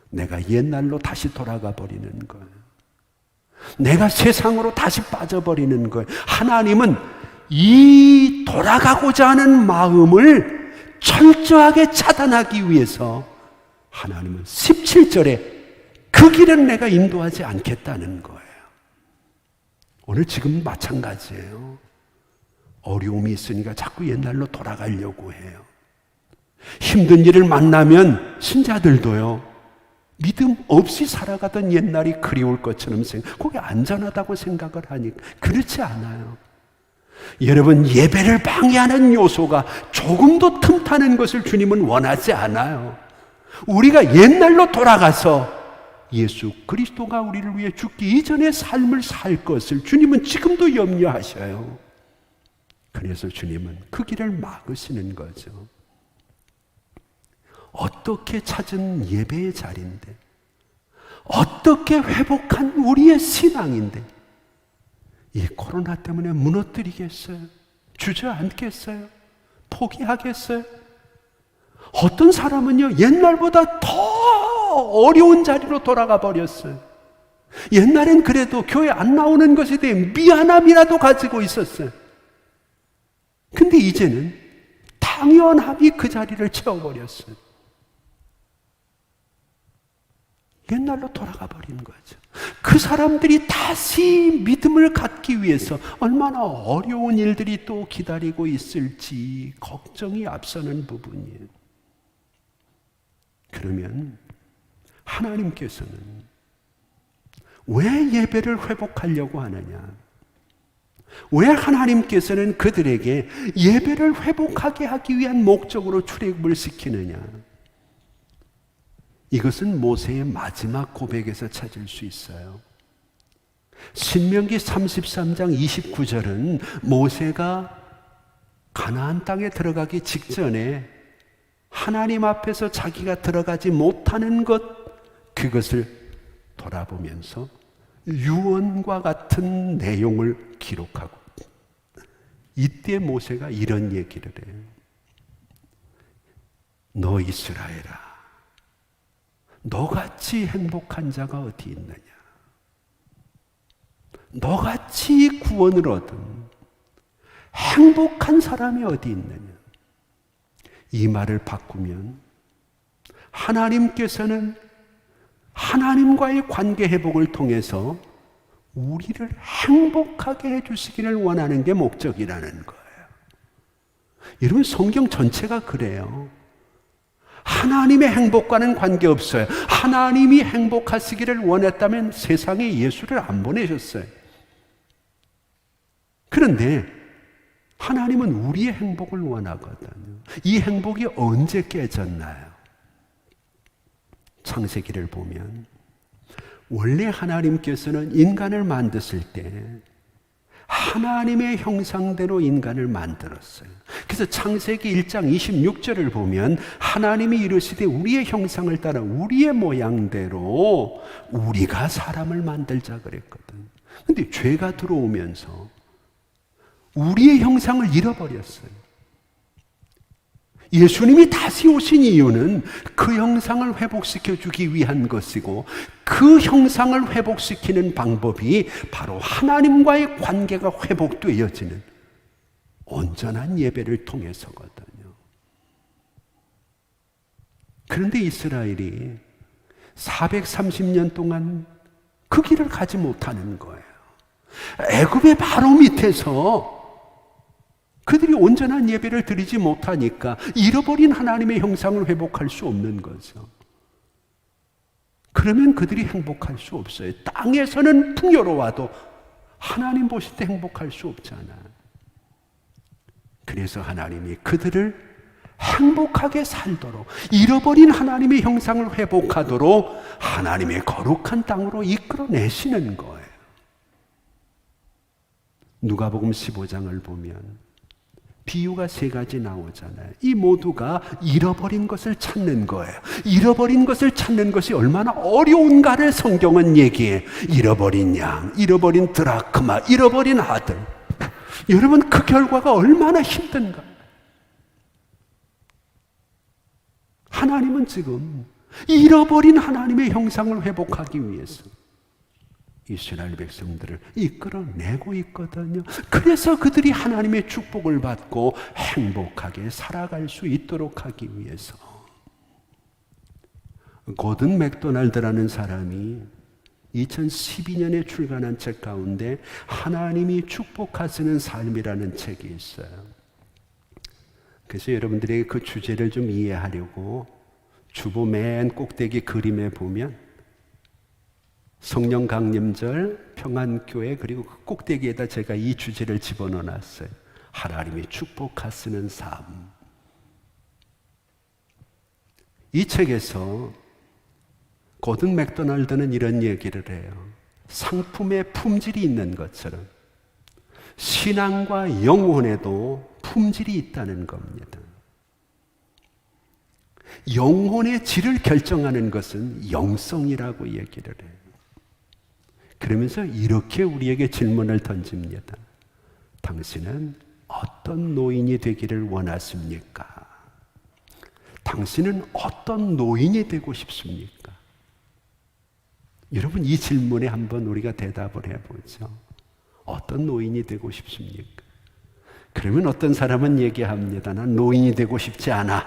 내가 옛날로 다시 돌아가 버리는 거예요. 내가 세상으로 다시 빠져버리는 거예요. 하나님은 이 돌아가고자 하는 마음을 철저하게 차단하기 위해서 하나님은 17절에 그 길은 내가 인도하지 않겠다는 거예요. 오늘 지금 마찬가지예요. 어려움이 있으니까 자꾸 옛날로 돌아가려고 해요. 힘든 일을 만나면 신자들도요, 믿음 없이 살아가던 옛날이 그리울 것처럼 거기 안전하다고 생각을 하니까 그렇지 않아요. 여러분, 예배를 방해하는 요소가 조금도 틈타는 것을 주님은 원하지 않아요. 우리가 옛날로 돌아가서 예수 그리스도가 우리를 위해 죽기 이전의 삶을 살 것을 주님은 지금도 염려하셔요. 그래서 주님은 그 길을 막으시는 거죠. 어떻게 찾은 예배의 자리인데, 어떻게 회복한 우리의 신앙인데 이 코로나 때문에 무너뜨리겠어요? 주저앉겠어요? 포기하겠어요? 어떤 사람은요, 옛날보다 더 어려운 자리로 돌아가 버렸어요. 옛날엔 그래도 교회 안 나오는 것에 대해 미안함이라도 가지고 있었어요. 근데 이제는 당연함이 그 자리를 채워버렸어요. 옛날로 돌아가 버린 거죠. 그 사람들이 다시 믿음을 갖기 위해서 얼마나 어려운 일들이 또 기다리고 있을지 걱정이 앞서는 부분이에요. 그러면 하나님께서는 왜 예배를 회복하려고 하느냐? 왜 하나님께서는 그들에게 예배를 회복하게 하기 위한 목적으로 출애굽을 시키느냐? 이것은 모세의 마지막 고백에서 찾을 수 있어요. 신명기 33장 29절은 모세가 가나안 땅에 들어가기 직전에 하나님 앞에서 자기가 들어가지 못하는 그것을 돌아보면서 유언과 같은 내용을 기록하고, 이때 모세가 이런 얘기를 해요. 너 이스라엘아, 너같이 행복한 자가 어디 있느냐? 너같이 구원을 얻은 행복한 사람이 어디 있느냐? 이 말을 바꾸면 하나님께서는 하나님과의 관계 회복을 통해서 우리를 행복하게 해주시기를 원하는 게 목적이라는 거예요. 여러분, 성경 전체가 그래요. 하나님의 행복과는 관계없어요. 하나님이 행복하시기를 원했다면 세상에 예수를 안 보내셨어요. 그런데 하나님은 우리의 행복을 원하거든요. 이 행복이 언제 깨졌나요? 창세기를 보면 원래 하나님께서는 인간을 만드실 때 하나님의 형상대로 인간을 만들었어요. 그래서 창세기 1장 26절을 보면 하나님이 이르시되 우리의 형상을 따라 우리의 모양대로 우리가 사람을 만들자 그랬거든. 근데 죄가 들어오면서 우리의 형상을 잃어버렸어요. 예수님이 다시 오신 이유는 그 형상을 회복시켜 주기 위한 것이고, 그 형상을 회복시키는 방법이 바로 하나님과의 관계가 회복되어지는 온전한 예배를 통해서거든요. 그런데 이스라엘이 430년 동안 그 길을 가지 못하는 거예요. 애굽의 바로 밑에서 그들이 온전한 예배를 드리지 못하니까 잃어버린 하나님의 형상을 회복할 수 없는 거죠. 그러면 그들이 행복할 수 없어요. 땅에서는 풍요로워도 하나님 보실 때 행복할 수 없잖아요. 그래서 하나님이 그들을 행복하게 살도록, 잃어버린 하나님의 형상을 회복하도록 하나님의 거룩한 땅으로 이끌어내시는 거예요. 누가복음 15장을 보면 비유가 3가지 나오잖아요. 이 모두가 잃어버린 것을 찾는 거예요. 잃어버린 것을 찾는 것이 얼마나 어려운가를 성경은 얘기해. 잃어버린 양, 잃어버린 드라크마, 잃어버린 아들. 여러분, 그 결과가 얼마나 힘든가. 하나님은 지금 잃어버린 하나님의 형상을 회복하기 위해서 이스라엘 백성들을 이끌어내고 있거든요. 그래서 그들이 하나님의 축복을 받고 행복하게 살아갈 수 있도록 하기 위해서. 고든 맥도날드라는 사람이 2012년에 출간한 책 가운데 하나님이 축복하시는 삶이라는 책이 있어요. 그래서 여러분들에게 그 주제를 좀 이해하려고 주보 맨 꼭대기 그림에 보면 성령 강림절, 평안교회, 그리고 그 꼭대기에다 제가 이 주제를 집어넣어 놨어요. 하나님이 축복하시는 삶. 이 책에서 고든 맥도날드는 이런 얘기를 해요. 상품에 품질이 있는 것처럼 신앙과 영혼에도 품질이 있다는 겁니다. 영혼의 질을 결정하는 것은 영성이라고 얘기를 해요. 그러면서 이렇게 우리에게 질문을 던집니다. 당신은 어떤 노인이 되기를 원하십니까? 당신은 어떤 노인이 되고 싶습니까? 여러분, 이 질문에 한번 우리가 대답을 해보죠. 어떤 노인이 되고 싶습니까? 그러면 어떤 사람은 얘기합니다. 난 노인이 되고 싶지 않아.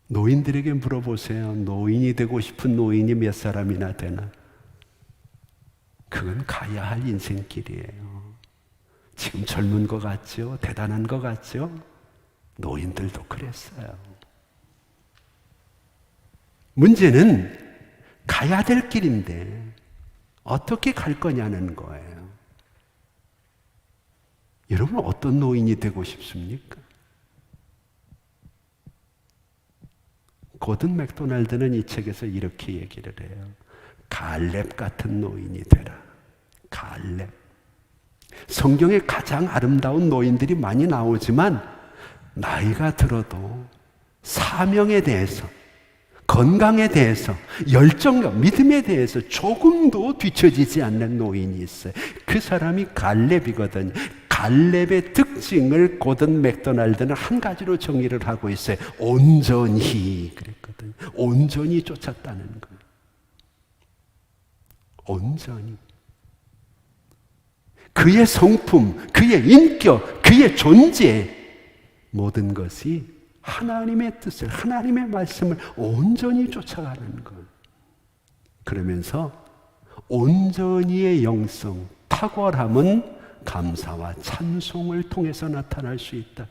노인들에게 물어보세요. 노인이 되고 싶은 노인이 몇 사람이나 되나? 그건 가야 할 인생길이에요. 지금 젊은 것 같죠? 대단한 것 같죠? 노인들도 그랬어요. 문제는 가야 될 길인데 어떻게 갈 거냐는 거예요. 여러분 어떤 노인이 되고 싶습니까? 고든 맥도날드는 이 책에서 이렇게 얘기를 해요. 갈렙 같은 노인이 되라. 갈렙. 성경에 가장 아름다운 노인들이 많이 나오지만 나이가 들어도 사명에 대해서, 건강에 대해서, 열정과 믿음에 대해서 조금도 뒤처지지 않는 노인이 있어요. 그 사람이 갈렙이거든요. 갈렙의 특징을 고든 맥도날드는 한 가지로 정의를 하고 있어요. 온전히 그랬거든요. 온전히 쫓았다는 거예요. 온전히. 그의 성품, 그의 인격, 그의 존재, 모든 것이 하나님의 뜻을, 하나님의 말씀을 온전히 쫓아가는 것. 그러면서 온전히의 영성, 탁월함은 감사와 찬송을 통해서 나타날 수 있다.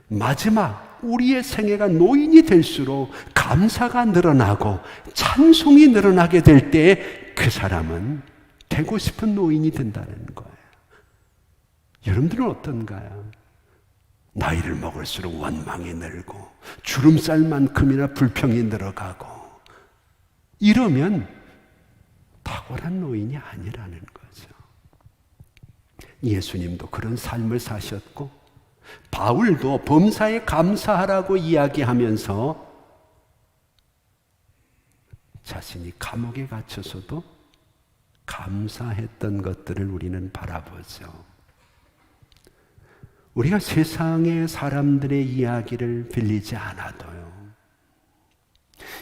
마지막 우리의 생애가 노인이 될수록 감사가 늘어나고 찬송이 늘어나게 될 때 그 사람은 되고 싶은 노인이 된다는 거예요. 여러분들은 어떤가요? 나이를 먹을수록 원망이 늘고 주름살만큼이나 불평이 늘어가고 이러면 탁월한 노인이 아니라는 거죠. 예수님도 그런 삶을 사셨고 바울도 범사에 감사하라고 이야기하면서 자신이 감옥에 갇혀서도 감사했던 것들을 우리는 바라보죠. 우리가 세상의 사람들의 이야기를 빌리지 않아도요,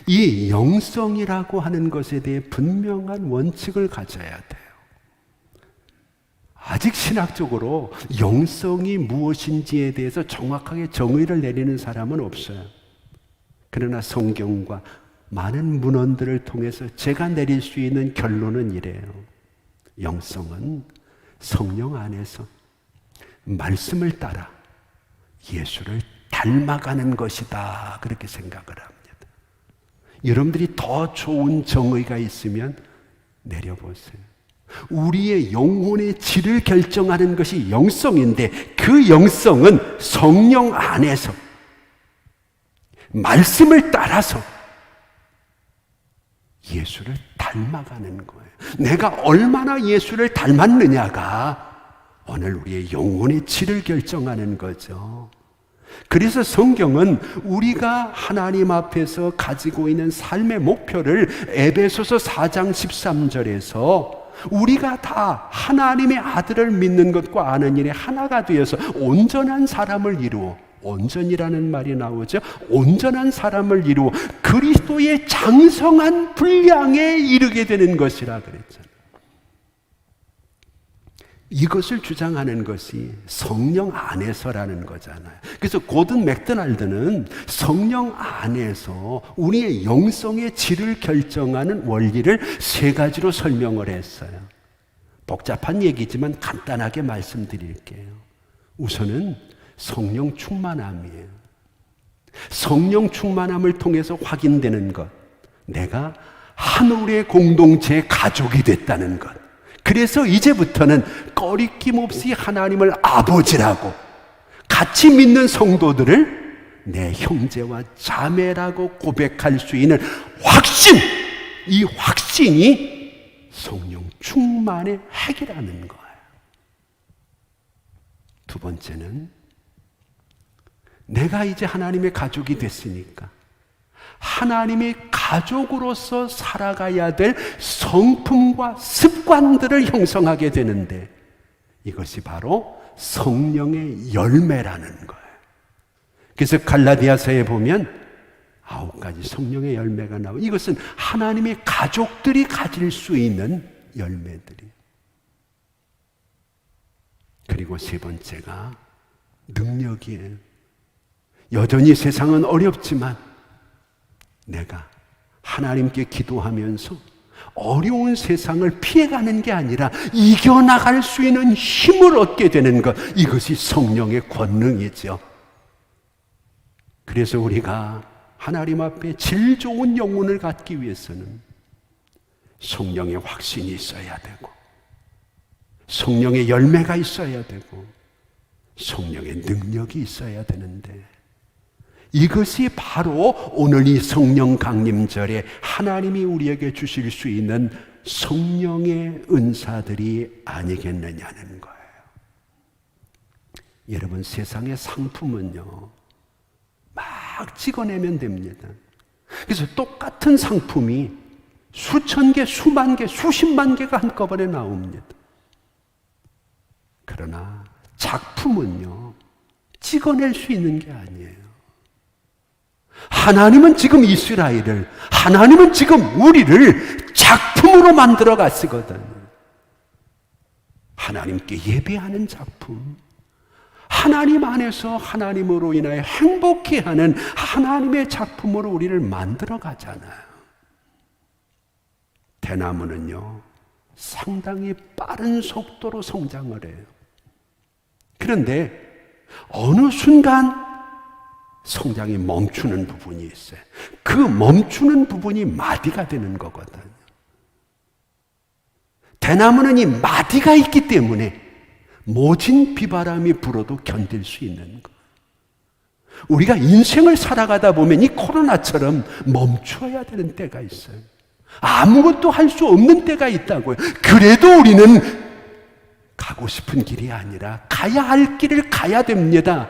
이 영성이라고 하는 것에 대해 분명한 원칙을 가져야 돼요. 아직 신학적으로 영성이 무엇인지에 대해서 정확하게 정의를 내리는 사람은 없어요. 그러나 성경과 많은 문헌들을 통해서 제가 내릴 수 있는 결론은 이래요. 영성은 성령 안에서 말씀을 따라 예수를 닮아가는 것이다. 그렇게 생각을 합니다. 여러분들이 더 좋은 정의가 있으면 내려보세요. 우리의 영혼의 질을 결정하는 것이 영성인데 그 영성은 성령 안에서 말씀을 따라서 예수를 닮아가는 거예요. 내가 얼마나 예수를 닮았느냐가 오늘 우리의 영혼의 질을 결정하는 거죠. 그래서 성경은 우리가 하나님 앞에서 가지고 있는 삶의 목표를 에베소서 4장 13절에서 우리가 다 하나님의 아들을 믿는 것과 아는 일에 하나가 되어서 온전한 사람을 이루어, 온전이라는 말이 나오죠. 온전한 사람을 이루어 그리스도의 장성한 분량에 이르게 되는 것이라 그랬잖아요. 이것을 주장하는 것이 성령 안에서라는 거잖아요. 그래서 고든 맥도날드는 성령 안에서 우리의 영성의 질을 결정하는 원리를 세 가지로 설명을 했어요. 복잡한 얘기지만 간단하게 말씀드릴게요. 우선은 성령 충만함이에요. 성령 충만함을 통해서 확인되는 것. 내가 하늘의 공동체의 가족이 됐다는 것. 그래서 이제부터는 꺼리낌 없이 하나님을 아버지라고 같이 믿는 성도들을 내 형제와 자매라고 고백할 수 있는 확신, 이 확신이 성령 충만의 핵이라는 거예요. 두 번째는 내가 이제 하나님의 가족이 됐으니까 하나님의 가족으로서 살아가야 될 성품과 습관들을 형성하게 되는데 이것이 바로 성령의 열매라는 거예요. 그래서 갈라디아서에 보면 9가지 성령의 열매가 나오고 이것은 하나님의 가족들이 가질 수 있는 열매들이에요. 그리고 세 번째가 능력이에요. 여전히 세상은 어렵지만 내가 하나님께 기도하면서 어려운 세상을 피해가는 게 아니라 이겨나갈 수 있는 힘을 얻게 되는 것, 이것이 성령의 권능이죠. 그래서 우리가 하나님 앞에 질 좋은 영혼을 갖기 위해서는 성령의 확신이 있어야 되고, 성령의 열매가 있어야 되고, 성령의 능력이 있어야 되는데, 이것이 바로 오늘 이 성령 강림절에 하나님이 우리에게 주실 수 있는 성령의 은사들이 아니겠느냐는 거예요. 여러분, 세상의 상품은요, 막 찍어내면 됩니다. 그래서 똑같은 상품이 수천 개, 수만 개, 수십만 개가 한꺼번에 나옵니다. 그러나 작품은요, 찍어낼 수 있는 게 아니에요. 하나님은 지금 이스라엘을, 하나님은 지금 우리를 작품으로 만들어 가시거든요. 하나님께 예배하는 작품, 하나님 안에서 하나님으로 인하여 행복해 하는 하나님의 작품으로 우리를 만들어 가잖아요. 대나무는요, 상당히 빠른 속도로 성장을 해요. 그런데 어느 순간 성장이 멈추는 부분이 있어요. 그 멈추는 부분이 마디가 되는 거거든요. 대나무는 이 마디가 있기 때문에 모진 비바람이 불어도 견딜 수 있는 거. 우리가 인생을 살아가다 보면 이 코로나처럼 멈춰야 되는 때가 있어요. 아무것도 할 수 없는 때가 있다고요. 그래도 우리는 가고 싶은 길이 아니라 가야 할 길을 가야 됩니다.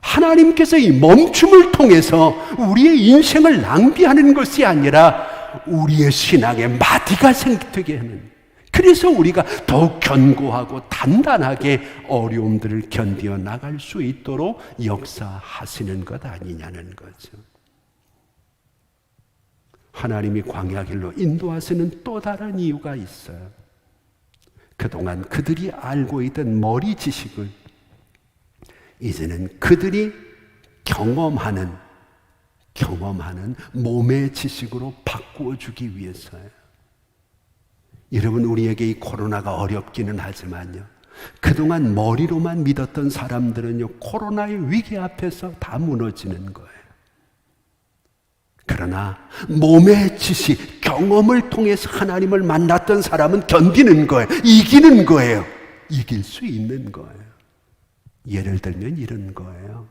하나님께서 이 멈춤을 통해서 우리의 인생을 낭비하는 것이 아니라 우리의 신앙의 마디가 생기게 하는, 그래서 우리가 더욱 견고하고 단단하게 어려움들을 견디어 나갈 수 있도록 역사하시는 것 아니냐는 거죠. 하나님이 광야 길로 인도하시는 또 다른 이유가 있어요. 그동안 그들이 알고 있던 머리 지식을 이제는 그들이 경험하는 몸의 지식으로 바꾸어 주기 위해서예요. 여러분, 우리에게 이 코로나가 어렵기는 하지만요, 그동안 머리로만 믿었던 사람들은요, 코로나의 위기 앞에서 다 무너지는 거예요. 그러나 몸의 지식, 경험을 통해서 하나님을 만났던 사람은 견디는 거예요. 이기는 거예요. 이길 수 있는 거예요. 예를 들면 이런 거예요.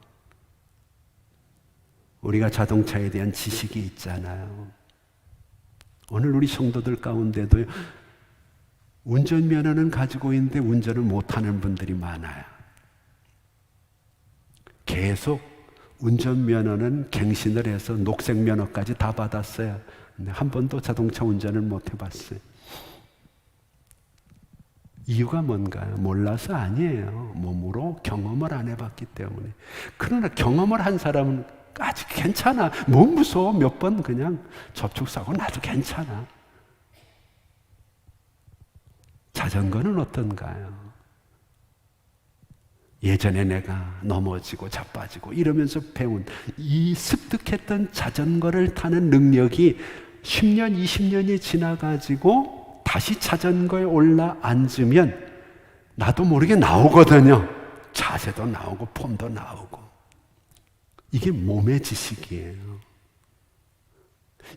우리가 자동차에 대한 지식이 있잖아요. 오늘 우리 성도들 가운데도 운전면허는 가지고 있는데 운전을 못하는 분들이 많아요. 계속 운전면허는 갱신을 해서 녹색면허까지 다 받았어요. 근데 한 번도 자동차 운전을 못 해봤어요. 이유가 뭔가요? 몰라서 아니에요. 몸으로 경험을 안 해봤기 때문에. 그러나 경험을 한 사람은 아직 괜찮아. 뭐 무서워. 몇 번 그냥 접촉사고 나도 괜찮아. 자전거는 어떤가요? 예전에 내가 넘어지고 자빠지고 이러면서 배운 이 습득했던 자전거를 타는 능력이 10년, 20년이 지나가지고 다시 자전거에 올라 앉으면 나도 모르게 나오거든요. 자세도 나오고 폼도 나오고. 이게 몸의 지식이에요.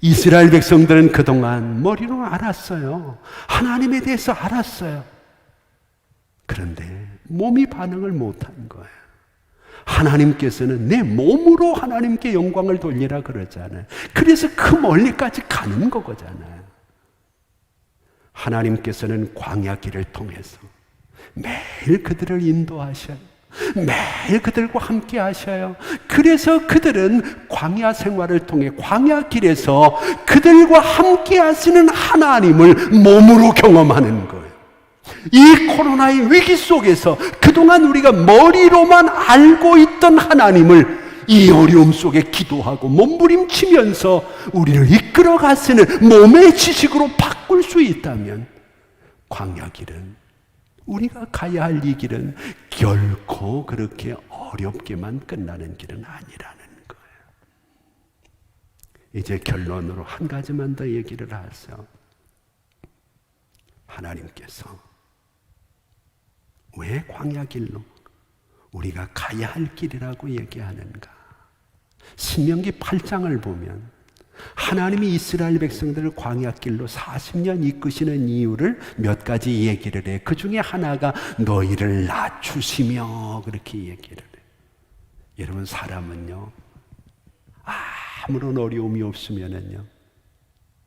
이스라엘 백성들은 그동안 머리로 알았어요. 하나님에 대해서 알았어요. 그런데 몸이 반응을 못한 거예요. 하나님께서는 내 몸으로 하나님께 영광을 돌리라 그러잖아요. 그래서 그 멀리까지 가는 거잖아요. 하나님께서는 광야 길을 통해서 매일 그들을 인도하셔요. 매일 그들과 함께 하셔요. 그래서 그들은 광야 생활을 통해 광야 길에서 그들과 함께 하시는 하나님을 몸으로 경험하는 거예요. 이 코로나의 위기 속에서 그동안 우리가 머리로만 알고 있던 하나님을 이 어려움 속에 기도하고 몸부림치면서 우리를 이끌어 가시는 몸의 지식으로 바꿀 수 있다면 광야 길은 우리가 가야 할 이 길은 결코 그렇게 어렵게만 끝나는 길은 아니라는 거예요. 이제 결론으로 한 가지만 더 얘기를 하세요. 하나님께서 왜 광야 길로 우리가 가야 할 길이라고 얘기하는가? 신명기 8장을 보면 하나님이 이스라엘 백성들을 광야 길로 40년 이끄시는 이유를 몇 가지 얘기를 해. 그 중에 하나가 너희를 낮추시며 그렇게 얘기를 해. 여러분, 사람은요, 아무런 어려움이 없으면은요,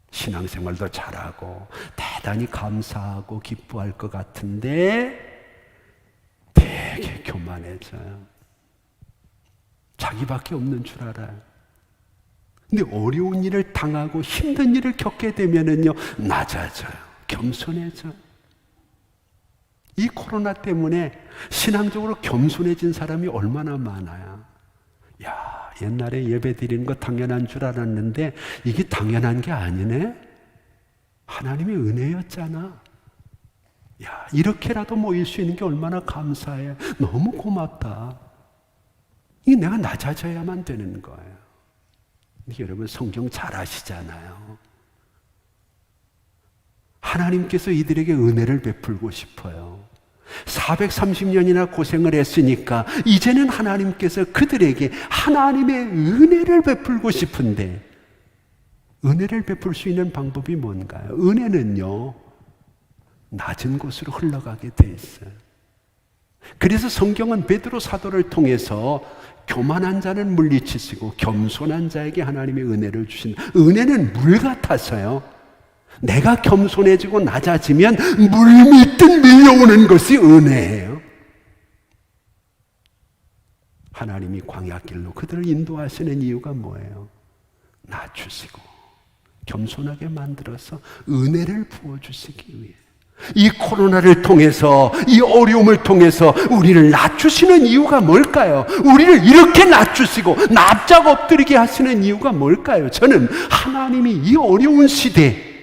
신앙생활도 잘하고 대단히 감사하고 기뻐할 것 같은데 되게 교만해져요. 자기밖에 없는 줄 알아요. 근데 어려운 일을 당하고 힘든 일을 겪게 되면은요, 낮아져요. 겸손해져요. 이 코로나 때문에 신앙적으로 겸손해진 사람이 얼마나 많아요. 야, 옛날에 예배 드리는 거 당연한 줄 알았는데 이게 당연한 게 아니네? 하나님의 은혜였잖아. 야, 이렇게라도 모일 수 있는 게 얼마나 감사해. 너무 고맙다. 이게 내가 낮아져야만 되는 거예요. 여러분, 성경 잘 아시잖아요. 하나님께서 이들에게 은혜를 베풀고 싶어요. 430년이나 고생을 했으니까 이제는 하나님께서 그들에게 하나님의 은혜를 베풀고 싶은데, 은혜를 베풀 수 있는 방법이 뭔가요? 은혜는요, 낮은 곳으로 흘러가게 돼 있어요. 그래서 성경은 베드로 사도를 통해서 교만한 자는 물리치시고 겸손한 자에게 하나님의 은혜를 주신다. 은혜는 물 같아서요, 내가 겸손해지고 낮아지면 물밀듯 밀려오는 것이 은혜예요. 하나님이 광야길로 그들을 인도하시는 이유가 뭐예요? 낮추시고 겸손하게 만들어서 은혜를 부어주시기 위해. 이 코로나를 통해서, 이 어려움을 통해서 우리를 낮추시는 이유가 뭘까요? 우리를 이렇게 낮추시고 납작 엎드리게 하시는 이유가 뭘까요? 저는 하나님이 이 어려운 시대에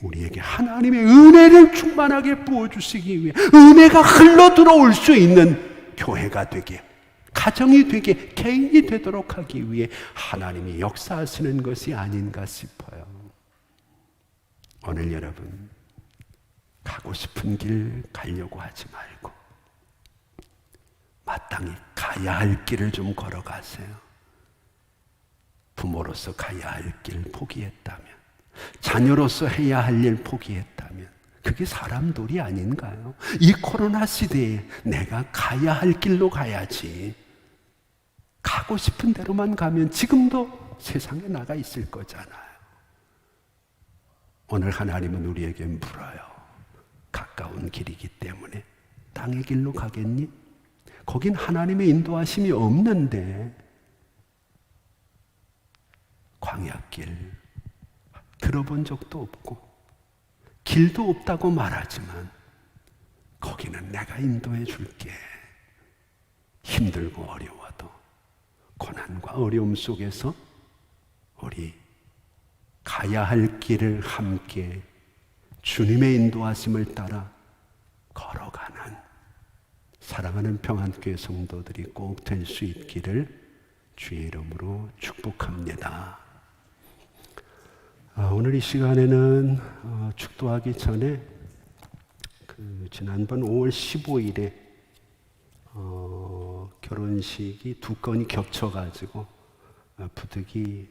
우리에게 하나님의 은혜를 충만하게 부어주시기 위해, 은혜가 흘러 들어올 수 있는 교회가 되게, 가정이 되게, 개인이 되도록 하기 위해 하나님이 역사하시는 것이 아닌가 싶어요. 오늘 여러분, 가고 싶은 길 가려고 하지 말고 마땅히 가야 할 길을 좀 걸어가세요. 부모로서 가야 할 길 포기했다면, 자녀로서 해야 할 일 포기했다면 그게 사람 놀이 아닌가요? 이 코로나 시대에 내가 가야 할 길로 가야지. 가고 싶은 대로만 가면 지금도 세상에 나가 있을 거잖아요. 오늘 하나님은 우리에게 물어요. 가까운 길이기 때문에 땅의 길로 가겠니? 거긴 하나님의 인도하심이 없는데, 광야길 들어본 적도 없고 길도 없다고 말하지만 거기는 내가 인도해 줄게. 힘들고 어려워도 고난과 어려움 속에서 우리 가야 할 길을 함께 주님의 인도하심을 따라 걸어가는 사랑하는 평안교회 성도들이 꼭 될 수 있기를 주의 이름으로 축복합니다. 오늘 이 시간에는 축도하기 전에 지난번 5월 15일에 결혼식이 두 건이 겹쳐가지고 부득이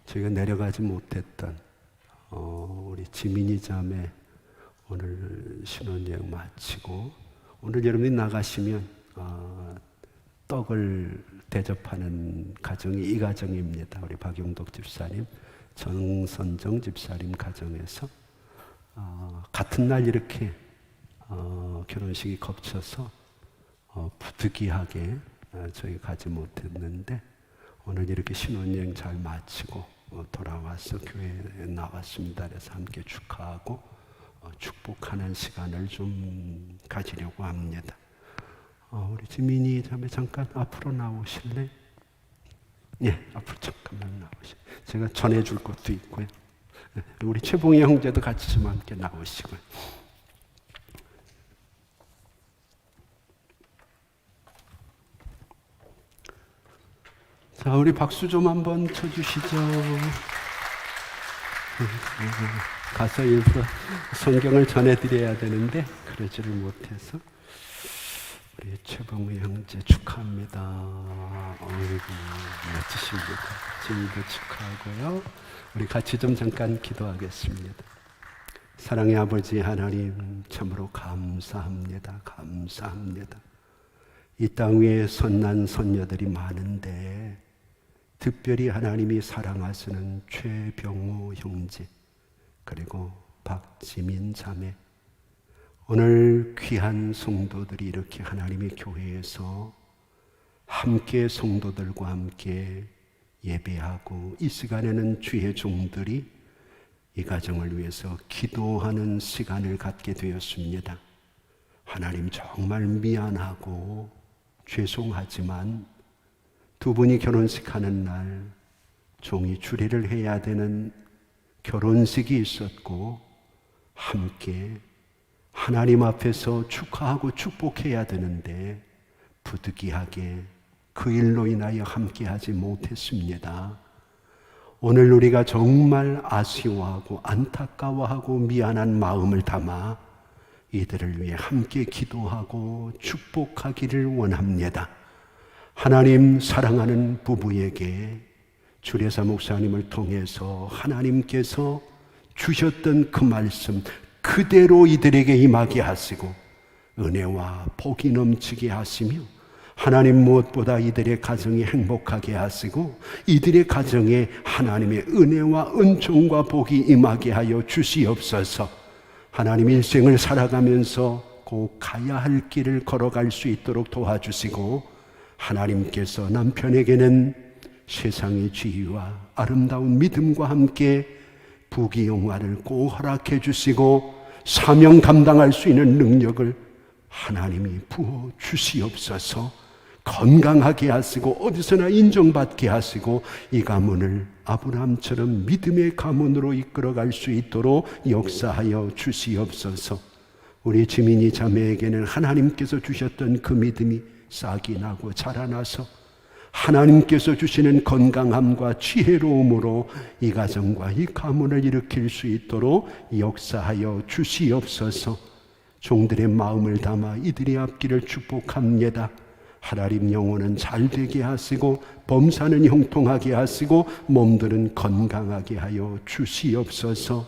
저희가 내려가지 못했던 우리 지민이 자매 오늘 신혼여행 마치고 오늘 여러분이 나가시면 떡을 대접하는 가정이 이 가정입니다. 우리 박용덕 집사님, 정선정 집사님 가정에서 같은 날 이렇게 결혼식이 겹쳐서 부득이하게 저희 가지 못했는데 오늘 이렇게 신혼여행 잘 마치고 돌아와서 교회에 나왔습니다. 그래서 함께 축하하고 축복하는 시간을 좀 가지려고 합니다. 우리 지민이 자매 잠깐 앞으로 나오실래? 예, 앞으로 잠깐만 나오시죠. 제가 전해줄 것도 있고요. 우리 최봉희 형제도 같이 좀 함께 나오시고요. 자, 우리 박수 좀 한번 쳐주시죠. 가서 일부러 성경을 전해드려야 되는데 그러지를 못해서. 우리 최봉우 형제 축하합니다. 어이구, 멋지십니다. 진이도 축하하고요. 우리 같이 좀 잠깐 기도하겠습니다. 사랑의 아버지 하나님, 참으로 감사합니다. 감사합니다. 이 땅 위에 선난 선녀들이 많은데 특별히 하나님이 사랑하시는 최병호 형제, 그리고 박지민 자매, 오늘 귀한 성도들이 이렇게 하나님의 교회에서 함께 성도들과 함께 예배하고, 이 시간에는 주의 종들이 이 가정을 위해서 기도하는 시간을 갖게 되었습니다. 하나님, 정말 미안하고 죄송하지만 두 분이 결혼식 하는 날 종이 주례를 해야 되는 결혼식이 있었고, 함께 하나님 앞에서 축하하고 축복해야 되는데 부득이하게 그 일로 인하여 함께 하지 못했습니다. 오늘 우리가 정말 아쉬워하고 안타까워하고 미안한 마음을 담아 이들을 위해 함께 기도하고 축복하기를 원합니다. 하나님, 사랑하는 부부에게 주례사 목사님을 통해서 하나님께서 주셨던 그 말씀 그대로 이들에게 임하게 하시고 은혜와 복이 넘치게 하시며, 하나님 무엇보다 이들의 가정이 행복하게 하시고 이들의 가정에 하나님의 은혜와 은총과 복이 임하게 하여 주시옵소서. 하나님, 일생을 살아가면서 꼭 가야 할 길을 걸어갈 수 있도록 도와주시고, 하나님께서 남편에게는 세상의 지혜와 아름다운 믿음과 함께 부귀영화를 꼭 허락해 주시고 사명 감당할 수 있는 능력을 하나님이 부어 주시옵소서. 건강하게 하시고 어디서나 인정받게 하시고 이 가문을 아브라함처럼 믿음의 가문으로 이끌어갈 수 있도록 역사하여 주시옵소서. 우리 지민이 자매에게는 하나님께서 주셨던 그 믿음이 싹이 나고 자라나서 하나님께서 주시는 건강함과 지혜로움으로 이 가정과 이 가문을 일으킬 수 있도록 역사하여 주시옵소서. 종들의 마음을 담아 이들의 앞길을 축복합니다. 하나님, 영혼은 잘되게 하시고 범사는 형통하게 하시고 몸들은 건강하게 하여 주시옵소서.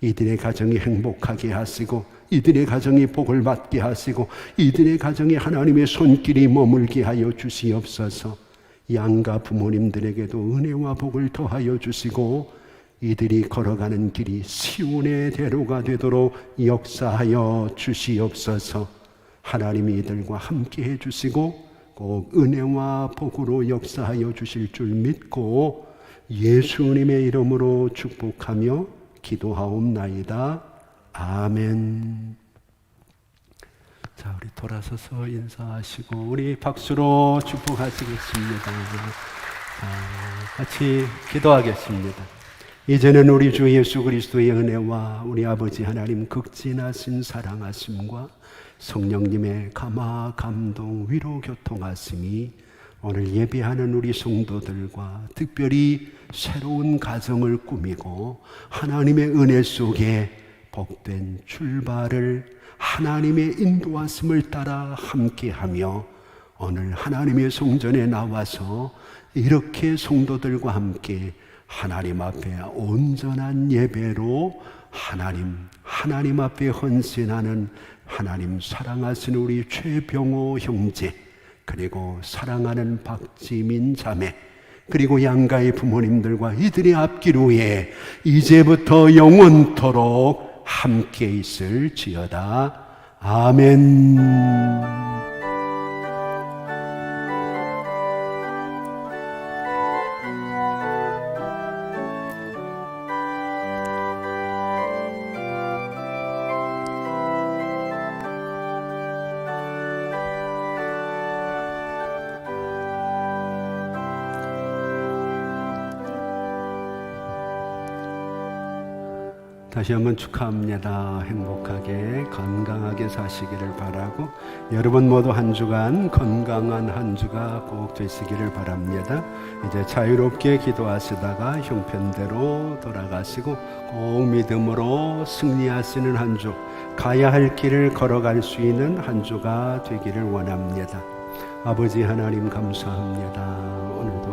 이들의 가정이 행복하게 하시고 이들의 가정이 복을 받게 하시고 이들의 가정에 하나님의 손길이 머물게 하여 주시옵소서. 양가 부모님들에게도 은혜와 복을 더하여 주시고 이들이 걸어가는 길이 시온의 대로가 되도록 역사하여 주시옵소서. 하나님이 이들과 함께 해주시고 꼭 은혜와 복으로 역사하여 주실 줄 믿고 예수님의 이름으로 축복하며 기도하옵나이다. 아멘. 자, 우리 돌아서서 인사하시고 우리 박수로 축복하시겠습니다. 같이 기도하겠습니다. 이제는 우리 주 예수 그리스도의 은혜와 우리 아버지 하나님 극진하신 사랑하심과 성령님의 감화 감동 위로 교통하심이 오늘 예배하는 우리 성도들과 특별히 새로운 가정을 꾸미고 하나님의 은혜 속에 복된 출발을 하나님의 인도하심을 따라 함께하며 오늘 하나님의 성전에 나와서 이렇게 성도들과 함께 하나님 앞에 온전한 예배로 하나님 앞에 헌신하는 하나님 사랑하시는 우리 최병호 형제, 그리고 사랑하는 박지민 자매, 그리고 양가의 부모님들과 이들의 앞길 위에 이제부터 영원토록 함께 있을지어다. 아멘. 다시 한번 축하합니다. 행복하게 건강하게 사시기를 바라고 여러분 모두 한 주간 건강한 한 주가 꼭 되시기를 바랍니다. 이제 자유롭게 기도하시다가 형편대로 돌아가시고 꼭 믿음으로 승리하시는 한 주, 가야 할 길을 걸어갈 수 있는 한 주가 되기를 원합니다. 아버지 하나님 감사합니다. 오늘도